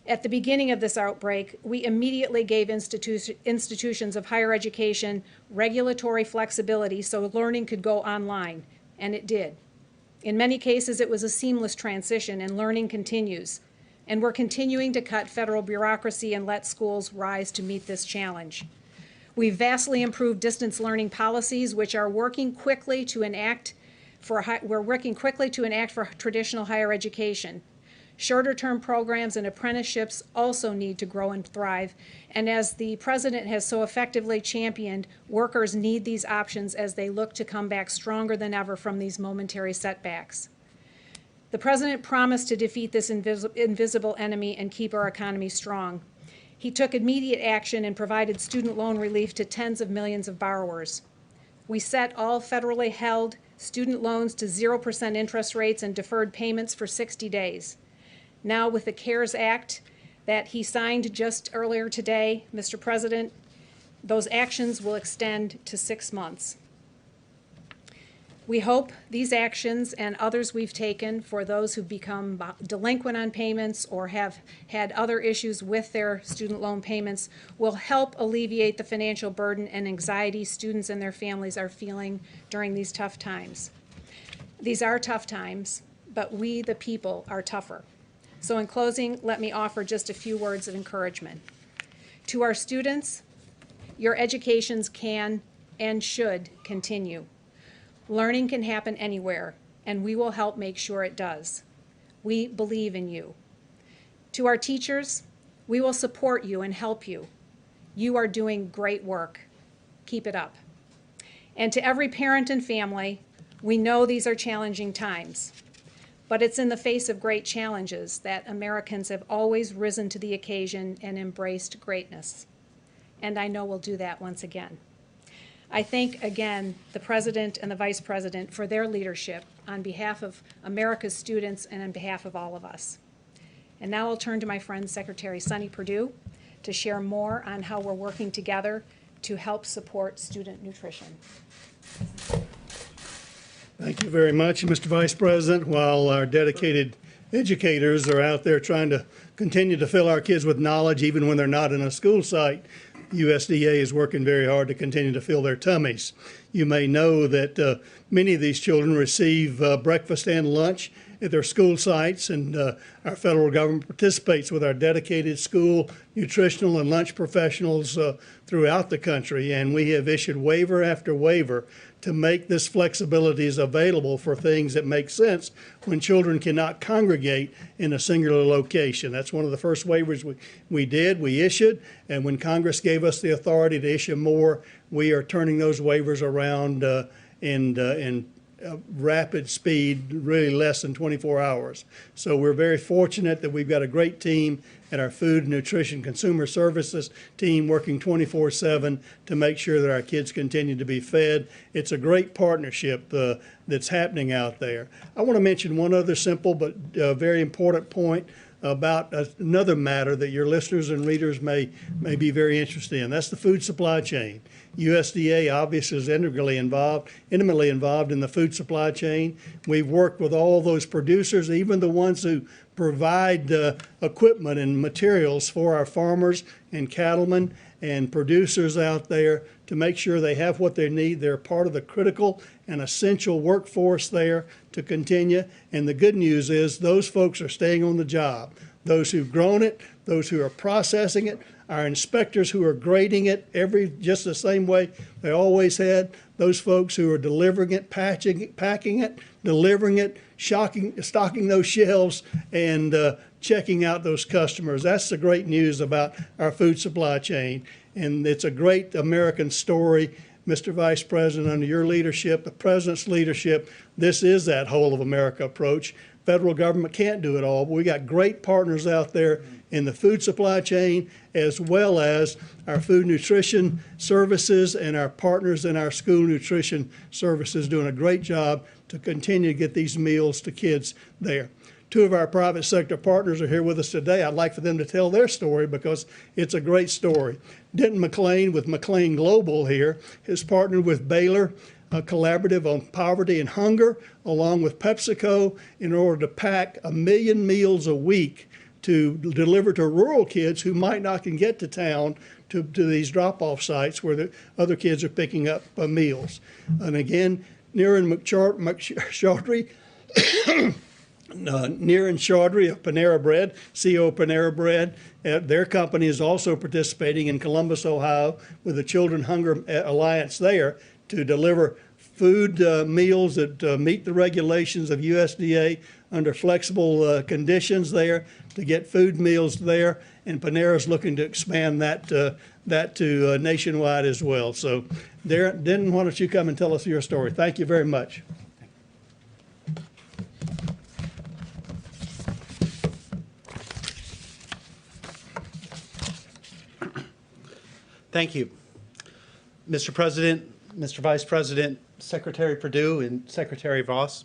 Speaker 15: At the beginning of this outbreak, we immediately gave institutions of higher education regulatory flexibility so learning could go online, and it did. In many cases, it was a seamless transition, and learning continues. And we're continuing to cut federal bureaucracy and let schools rise to meet this challenge. We've vastly improved distance learning policies, which are working quickly to enact for traditional higher education. Shorter-term programs and apprenticeships also need to grow and thrive, and as the President has so effectively championed, workers need these options as they look to come back stronger than ever from these momentary setbacks. The President promised to defeat this invisible enemy and keep our economy strong. He took immediate action and provided student loan relief to tens of millions of borrowers. We set all federally held student loans to 0% interest rates and deferred payments for 60 days. Now, with the CARES Act that he signed just earlier today, Mr. President, those actions will extend to 6 months. We hope these actions and others we've taken for those who've become delinquent on payments or have had other issues with their student loan payments will help alleviate the financial burden and anxiety students and their families are feeling during these tough times. These are tough times, but we, the people, are tougher. So in closing, let me offer just a few words of encouragement. To our students, your educations can and should continue. Learning can happen anywhere, and we will help make sure it does. We believe in you. To our teachers, we will support you and help you. You are doing great work. Keep it up. And to every parent and family, we know these are challenging times, but it's in the face of great challenges that Americans have always risen to the occasion and embraced greatness. And I know we'll do that once again. I thank again the President and the Vice President for their leadership on behalf of America's students and on behalf of all of us. And now I'll turn to my friend Secretary Sonny Perdue to share more on how we're working together to help support student nutrition.
Speaker 16: Thank you very much, Mr. Vice President. While our dedicated educators are out there trying to continue to fill our kids with knowledge even when they're not in a school site, USDA is working very hard to continue to fill their tummies. You may know that many of these children receive breakfast and lunch at their school sites, and our federal government participates with our dedicated school nutritional and lunch professionals throughout the country, and we have issued waiver after waiver to make this flexibilities available for things that make sense when children cannot congregate in a singular location. That's one of the first waivers we issued, and when Congress gave us the authority to issue more, we are turning those waivers around in rapid speed, really less than 24 hours. So we're very fortunate that we've got a great team at our Food, Nutrition, Consumer Services team working 24/7 to make sure that our kids continue to be fed. It's a great partnership that's happening out there. I want to mention one other simple but very important point about another matter that your listeners and readers may be very interested in. That's the food supply chain. USDA obviously is intimately involved in the food supply chain. We've worked with all those producers, even the ones who provide equipment and materials for our farmers and cattlemen, and producers out there to make sure they have what they need. They're part of the critical and essential workforce there to continue. And the good news is those folks are staying on the job. Those who've grown it, those who are processing it, our inspectors who are grading it just the same way they always had, those folks who are delivering it, packing it, delivering it, stocking those shelves, and checking out those customers. That's the great news about our food supply chain. And it's a great American story. Mr. Vice President, under your leadership, the President's leadership, this is that whole of America approach. Federal government can't do it all, but we got great partners out there in the food supply chain, as well as our food nutrition services and our partners in our school nutrition services doing a great job to continue to get these meals to kids there. Two of our private sector partners are here with us today. I'd like for them to tell their story because it's a great story. Denton McLean with McLean Global here has partnered with Baylor Collaborative on Poverty and Hunger, along with PepsiCo, in order to pack 1 million meals a week to deliver to rural kids who might not can get to town to these drop-off sites where the other kids are picking up meals. And again, Niran Chaudhry, Niran Chaudhry of Panera Bread, CEO of Panera Bread. Their company is also participating in Columbus, Ohio, with the Children Hunger Alliance there to deliver food meals that meet the regulations of USDA under flexible conditions there, to get food meals there. And Panera's looking to expand that to nationwide as well. So, Denton, why don't you come and tell us your story? Thank you very much.
Speaker 4: Thank you. Mr. President, Mr. Vice President, Secretary Perdue, and Secretary Voss.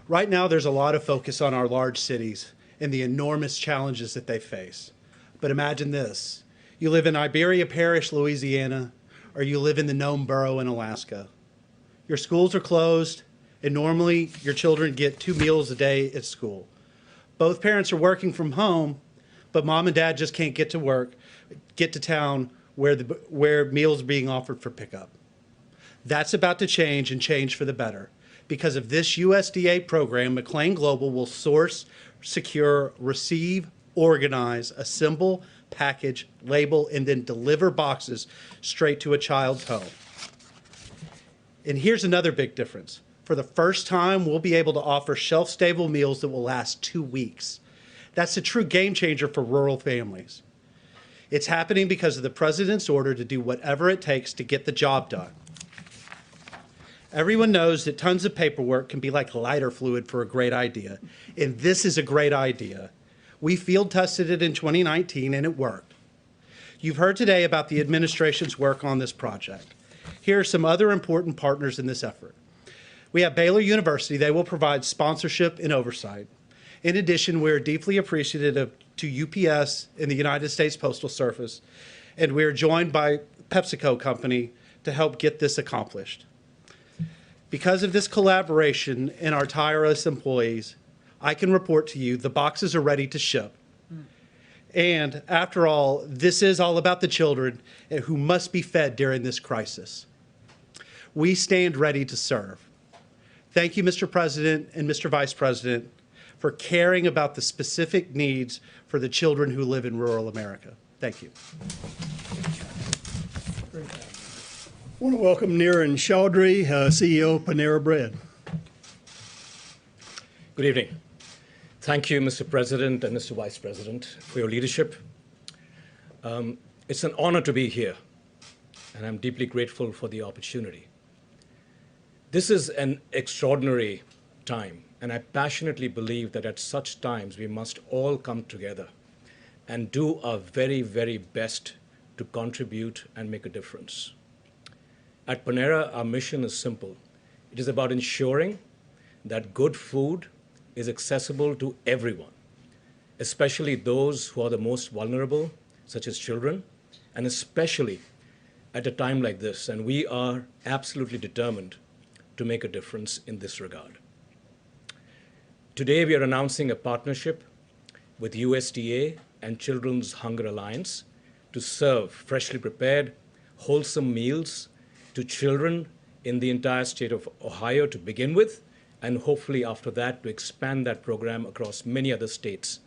Speaker 4: Right now, there's a lot of focus on our large cities and the enormous challenges that they face. But imagine this. You live in Iberia Parish, Louisiana, or you live in the Nome Borough in Alaska. Your schools are closed, and normally your children get 2 meals a day at school. Both parents are working from home, but mom and dad just can't get to town where meals are being offered for pickup. That's about to change, and change for the better. Because of this USDA program, McLean Global will source, secure, receive, organize, assemble, package, label, and then deliver boxes straight to a child's home. And here's another big difference. For the first time, we'll be able to offer shelf-stable meals that will last 2 weeks. That's a true game changer for rural families. It's happening because of the President's order to do whatever it takes to get the job done. Everyone knows that tons of paperwork can be like lighter fluid for a great idea, and this is a great idea. We field tested it in 2019, and it worked. You've heard today about the administration's work on this project. Here are some other important partners in this effort. We have Baylor University. They will provide sponsorship and oversight. In addition, we are deeply appreciative to UPS and the United States Postal Service, and we are joined by PepsiCo Company to help get this accomplished. Because of this collaboration and our tireless employees, I can report to you the boxes are ready to ship. And after all, this is all about the children who must be fed during this crisis. We stand ready to serve. Thank you, Mr. President and Mr. Vice President, for caring about the specific needs for the children who live in rural America. Thank you.
Speaker 16: I want to welcome Niran Chaudhry, CEO of Panera Bread.
Speaker 17: Good evening. Thank you, Mr. President and Mr. Vice President, for your leadership. It's an honor to be here, and I'm deeply grateful for the opportunity. This is an extraordinary time, and I passionately believe that at such times we must all come together and do our very, very best to contribute and make a difference. At Panera, our mission is simple. It is about ensuring that good food is accessible to everyone, especially those who are the most vulnerable, such as children, and especially at a time like this. And we are absolutely determined to make a difference in this regard. Today, we are announcing a partnership with USDA and Children's Hunger Alliance to serve freshly prepared, wholesome meals to children in the entire state of Ohio to begin with, and hopefully after that to expand that program across many other states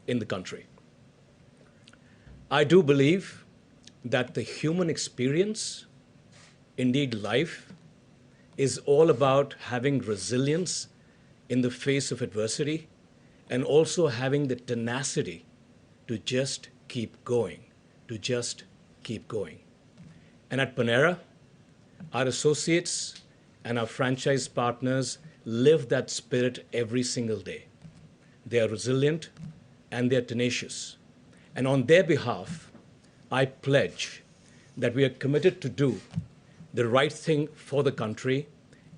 Speaker 17: in the country. I do believe that the human experience, indeed life, is all about having resilience in the face of adversity and also having the tenacity to just keep going, to just keep going. And at Panera, our associates and our franchise partners live that spirit every single day. They are resilient and they're tenacious. And on their behalf, I pledge that we are committed to do the right thing for the country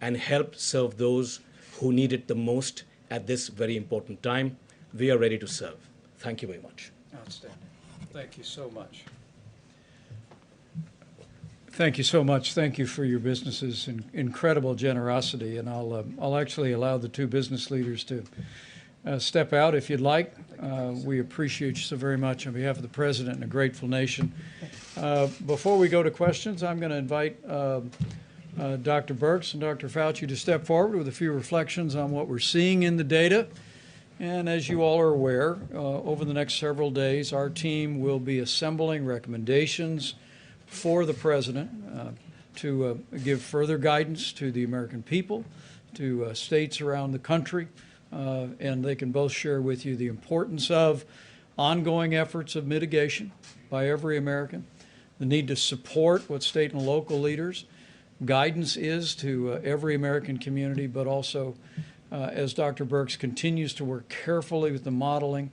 Speaker 17: and help serve those who need it the most at this very important time. We are ready to serve. Thank you very much.
Speaker 14: Outstanding. Thank you so much. Thank you so much. Thank you for your business's incredible generosity. And I'll actually allow the two business leaders to step out if you'd like. We appreciate you so very much on behalf of the President and a grateful nation. Before we go to questions, I'm going to invite Dr. Birx and Dr. Fauci to step forward with a few reflections on what we're seeing in the data. And as you all are aware, over the next several days, our team will be assembling recommendations for the President to give further guidance to the American people, to states around the country, and they can both share with you the importance of ongoing efforts of mitigation by every American, the need to support what state and local leaders guidance is to every American community, but also as Dr. Birx continues to work carefully with the modeling,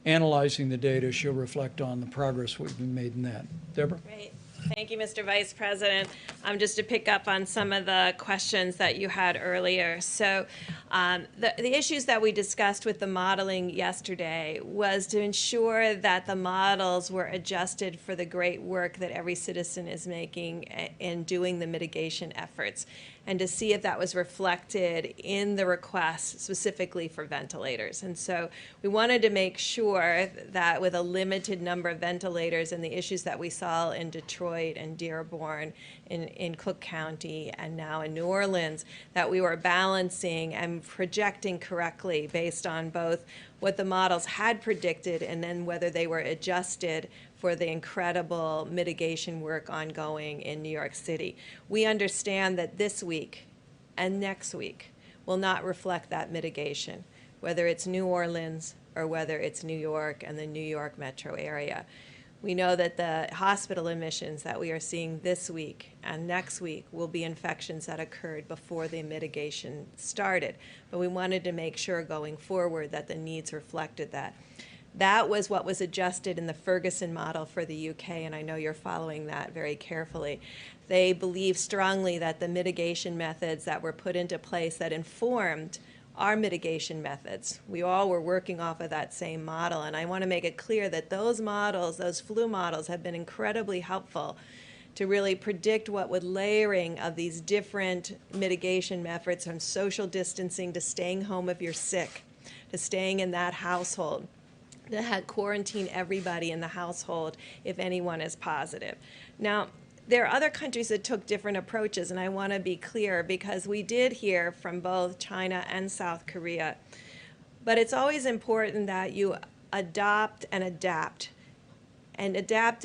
Speaker 14: analyzing the data, she'll reflect on the progress we've made in that. Deborah?
Speaker 18: Great. Thank you, Mr. Vice President. Just to pick up on some of the questions that you had earlier. So the issues that we discussed with the modeling yesterday was to ensure that the models were adjusted for the great work that every citizen is making in doing the mitigation efforts, and to see if that was reflected in the request specifically for ventilators. And so we wanted to make sure that with a limited number of ventilators and the issues that we saw in Detroit and Dearborn, in Cook County, and now in New Orleans, that we were balancing and projecting correctly based on both what the models had predicted and then whether they were adjusted for the incredible mitigation work ongoing in New York City. We understand that this week and next week will not reflect that mitigation, whether it's New Orleans or whether it's New York and the New York metro area. We know that the hospital admissions that we are seeing this week and next week will be infections that occurred before the mitigation started. But we wanted to make sure going forward that the needs reflected that. That was what was adjusted in the Ferguson model for the UK, and I know you're following that very carefully. They believe strongly that the mitigation methods that were put into place that informed our mitigation methods, we all were working off of that same model, and I want to make it clear that those models, those flu models, have been incredibly helpful to really predict what would layering of these different mitigation methods, from social distancing to staying home if you're sick, to staying in that household, to quarantine everybody in the household if anyone is positive. Now, there are other countries that took different approaches, and I want to be clear because we did hear from both China and South Korea. But it's always important that you adopt and adapt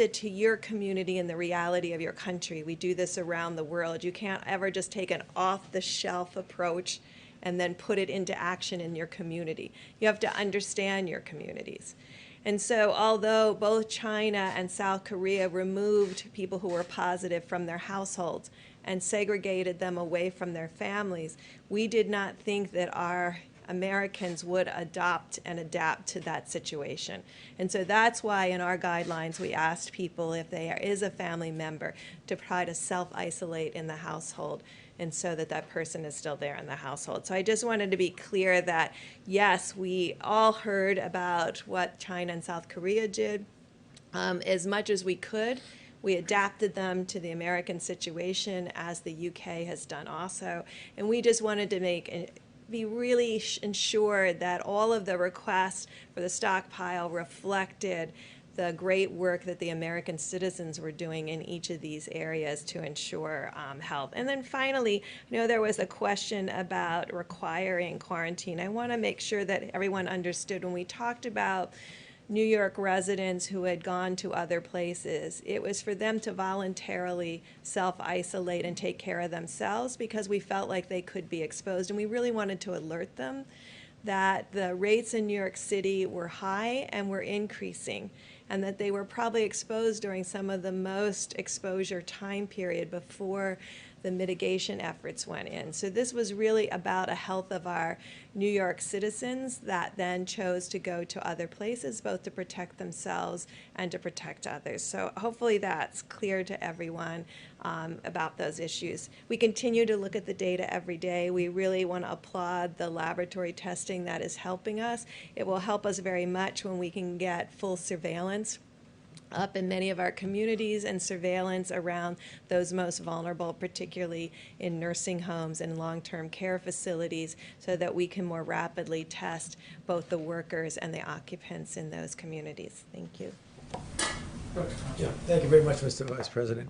Speaker 18: it to your community and the reality of your country. We do this around the world. You can't ever just take an off-the-shelf approach and then put it into action in your community. You have to understand your communities. And so although both China and South Korea removed people who were positive from their households and segregated them away from their families, we did not think that our Americans would adopt and adapt to that situation. And so that's why in our guidelines we asked people, if there is a family member, to try to self-isolate in the household, and so that that person is still there in the household. So I just wanted to be clear that, yes, we all heard about what China and South Korea did. As much as we could, we adapted them to the American situation, as the UK has done also. And we just wanted to be really ensured that all of the requests for the stockpile reflected the great work that the American citizens were doing in each of these areas to ensure health. And then finally, I know there was a question about requiring quarantine. I want to make sure that everyone understood when we talked about New York residents who had gone to other places, it was for them to voluntarily self-isolate and take care of themselves because we felt like they could be exposed, and we really wanted to alert them that the rates in New York City were high and were increasing, and that they were probably exposed during some of the most exposure time period before the mitigation efforts went in. So this was really about a health of our New York citizens that then chose to go to other places, both to protect themselves and to protect others. So hopefully that's clear to everyone about those issues. We continue to look at the data every day. We really want to applaud the laboratory testing that is helping us. It will help us very much when we can get full surveillance up in many of our communities and surveillance around those most vulnerable, particularly in nursing homes and long-term care facilities, so that we can more rapidly test both the workers and the occupants in those communities. Thank you.
Speaker 19: Yeah, thank you very much, Mr. Vice President.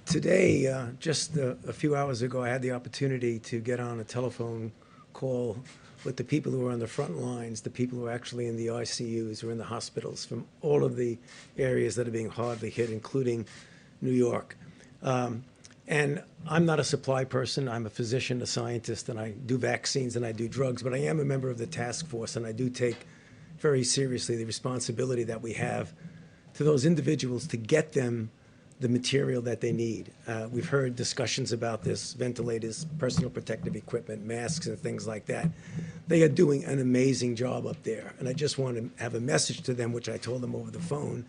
Speaker 19: Today, just a few hours ago, I had the opportunity to get on a telephone call with the people who are on the front lines, the people who are actually in the ICUs or in the hospitals from all of the areas that are being hardly hit, including New York. And I'm not a supply person. I'm a physician, a scientist, and I do vaccines and I do drugs, but I am a member of the task force, and I do take very seriously the responsibility that we have to those individuals to get them the material that they need. We've heard discussions about this, ventilators, personal protective equipment, masks, and things like that. They are doing an amazing job up there. And I just want to have a message to them, which I told them over the phone,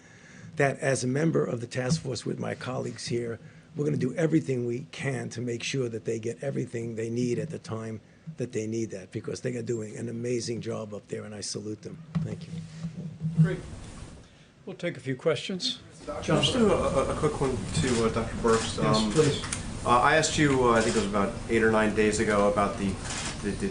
Speaker 19: that as a member of the task force with my colleagues here, we're going to do everything we can to make sure that they get everything they need at the time that they need that, because they are doing an amazing job up there, and I salute them. Thank you.
Speaker 14: Great. We'll take a few questions.
Speaker 6: John, just do a quick one to Dr. Burks.
Speaker 14: Yes, please.
Speaker 6: I asked you, I think it was about 8 or 9 days ago, about the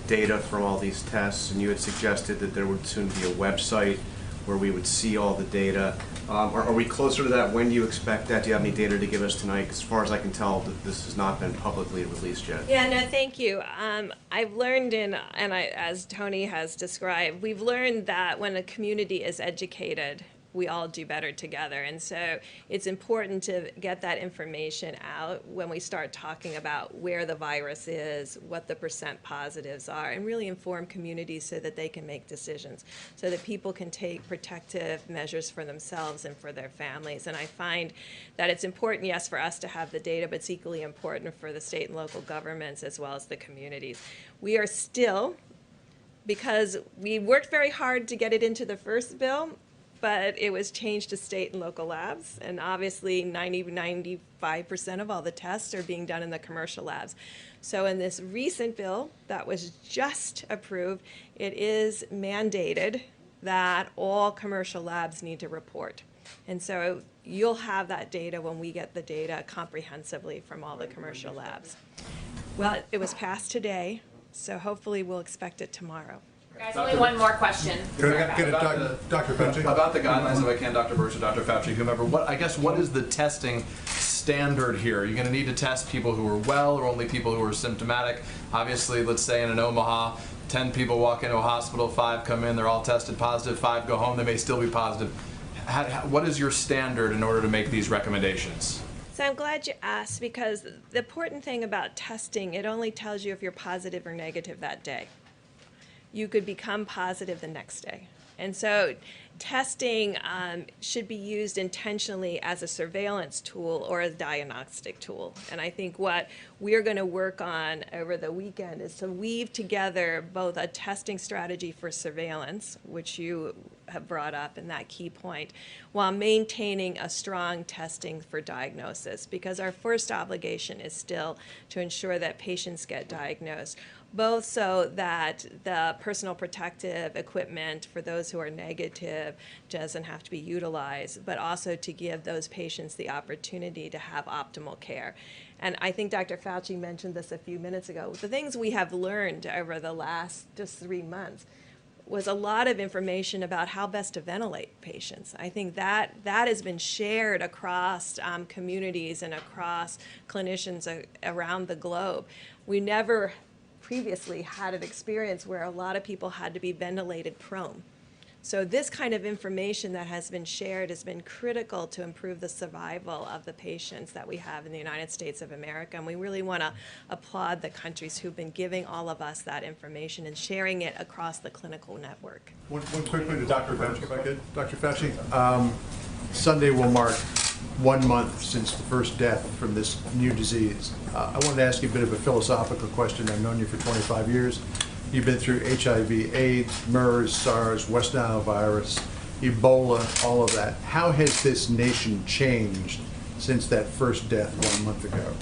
Speaker 6: data from all these tests, and you had suggested that there would soon be a website where we would see all the data. Are we closer to that? When do you expect that? Do you have any data to give us tonight? 'Cause as far as I can tell, this has not been publicly released yet.
Speaker 18: Yeah, no, thank you. I've learned as Tony has described, we've learned that when a community is educated, we all do better together. And so it's important to get that information out when we start talking about where the virus is, what the % positives are, and really inform communities so that they can make decisions, so that people can take protective measures for themselves and for their families. And I find that it's important, yes, for us to have the data, but it's equally important for the state and local governments as well as the communities. We are still, because we worked very hard to get it into the first bill, but it was changed to state and local labs, and obviously 95% of all the tests are being done in the commercial labs. So in this recent bill that was just approved, it is mandated that all commercial labs need to report. And so you'll have that data when we get the data comprehensively from all the commercial labs. Well, it was passed today, so hopefully we'll expect it tomorrow.
Speaker 7: Guys, only one more question.
Speaker 5: Dr. Fauci?
Speaker 8: About the guidelines, if I can, Dr. Burks or Dr. Fauci, whomever, what is the testing standard here? Are you going to need to test people who are well or only people who are symptomatic? Obviously, let's say in an Omaha, 10 people walk into a hospital, 5 come in, they're all tested positive, 5 go home, they may still be positive. What is your standard in order to make these recommendations?
Speaker 18: So I'm glad you asked, because the important thing about testing, it only tells you if you're positive or negative that day. You could become positive the next day. And so testing should be used intentionally as a surveillance tool or a diagnostic tool. And I think what we're going to work on over the weekend is to weave together both a testing strategy for surveillance, which you have brought up in that key point, while maintaining a strong testing for diagnosis, because our first obligation is still to ensure that patients get diagnosed, both so that the personal protective equipment for those who are negative doesn't have to be utilized, but also to give those patients the opportunity to have optimal care. And I think Dr. Fauci mentioned this a few minutes ago. The things we have learned over the last just 3 months, was a lot of information about how best to ventilate patients. I think that has been shared across communities and across clinicians around the globe. We never previously had an experience where a lot of people had to be ventilated prone. So this kind of information that has been shared has been critical to improve the survival of the patients that we have in the United States of America. And we really want to applaud the countries who've been giving all of us that information and sharing it across the clinical network.
Speaker 5: One quick thing to Dr. Fauci, if I could. Dr. Fauci, Sunday will mark 1 month since the first death from this new disease. I wanted to ask you a bit of a philosophical question. I've known you for 25 years. You've been through HIV, AIDS, MERS, SARS, West Nile virus, Ebola, all of that. How has this nation changed since that first death 1 month ago?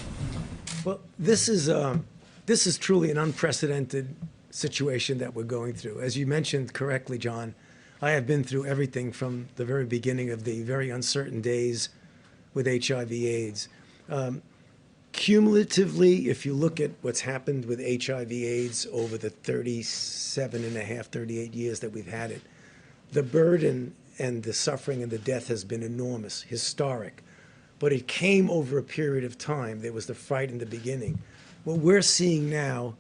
Speaker 19: Well, this is truly an unprecedented situation that we're going through. As you mentioned correctly, John, I have been through everything from the very beginning of the very uncertain days with HIV/AIDS. Cumulatively, if you look at what's happened with HIV/AIDS over the 38 years that we've had it, the burden and the suffering and the death has been enormous, historic. But it came over a period of time. There was the fight in the beginning. What we're seeing now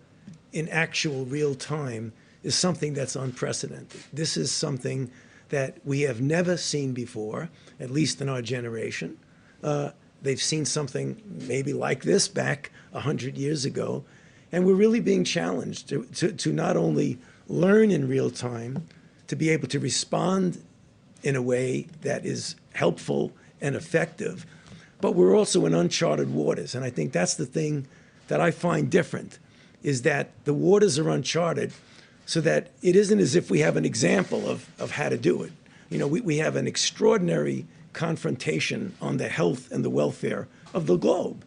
Speaker 19: in actual real time is something that's unprecedented. This is something that we have never seen before, at least in our generation. They've seen something maybe like this back 100 years ago. And we're really being challenged to not only learn in real time, to be able to respond in a way that is helpful and effective, but we're also in uncharted waters. And I think that's the thing that I find different, is that the waters are uncharted so that it isn't as if we have an example of how to do it. You know, we have an extraordinary confrontation on the health and the welfare of the globe,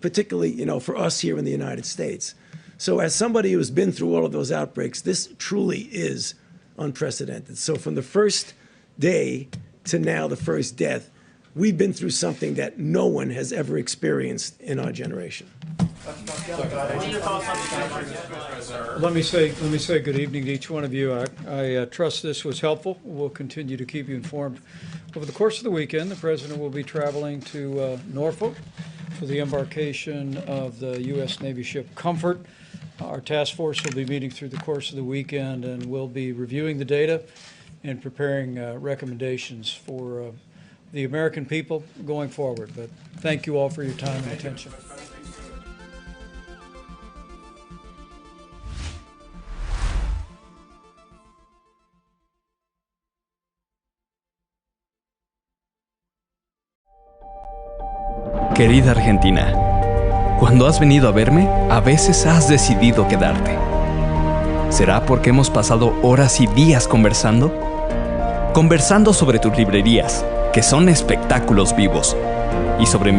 Speaker 19: particularly, you know, for us here in the United States. So as somebody who has been through all of those outbreaks, this truly is unprecedented. So from the first day to now, the first death, we've been through something that no one has ever experienced in our generation.
Speaker 14: Let me say good evening to each one of you. I trust this was helpful. We'll continue to keep you informed. Over the course of the weekend, the President will be traveling to Norfolk for the embarkation of the U.S. Navy ship Comfort. Our task force will be meeting through the course of the weekend, and we'll be reviewing the data and preparing recommendations for the American people going forward. But thank you all for your time and attention.
Speaker 20: Querida Argentina, cuando has venido a verme, a veces has decidido quedarte. ¿Será porque hemos pasado horas y días conversando? Conversando sobre tus librerías, que son espectáculos vivos, y sobre mis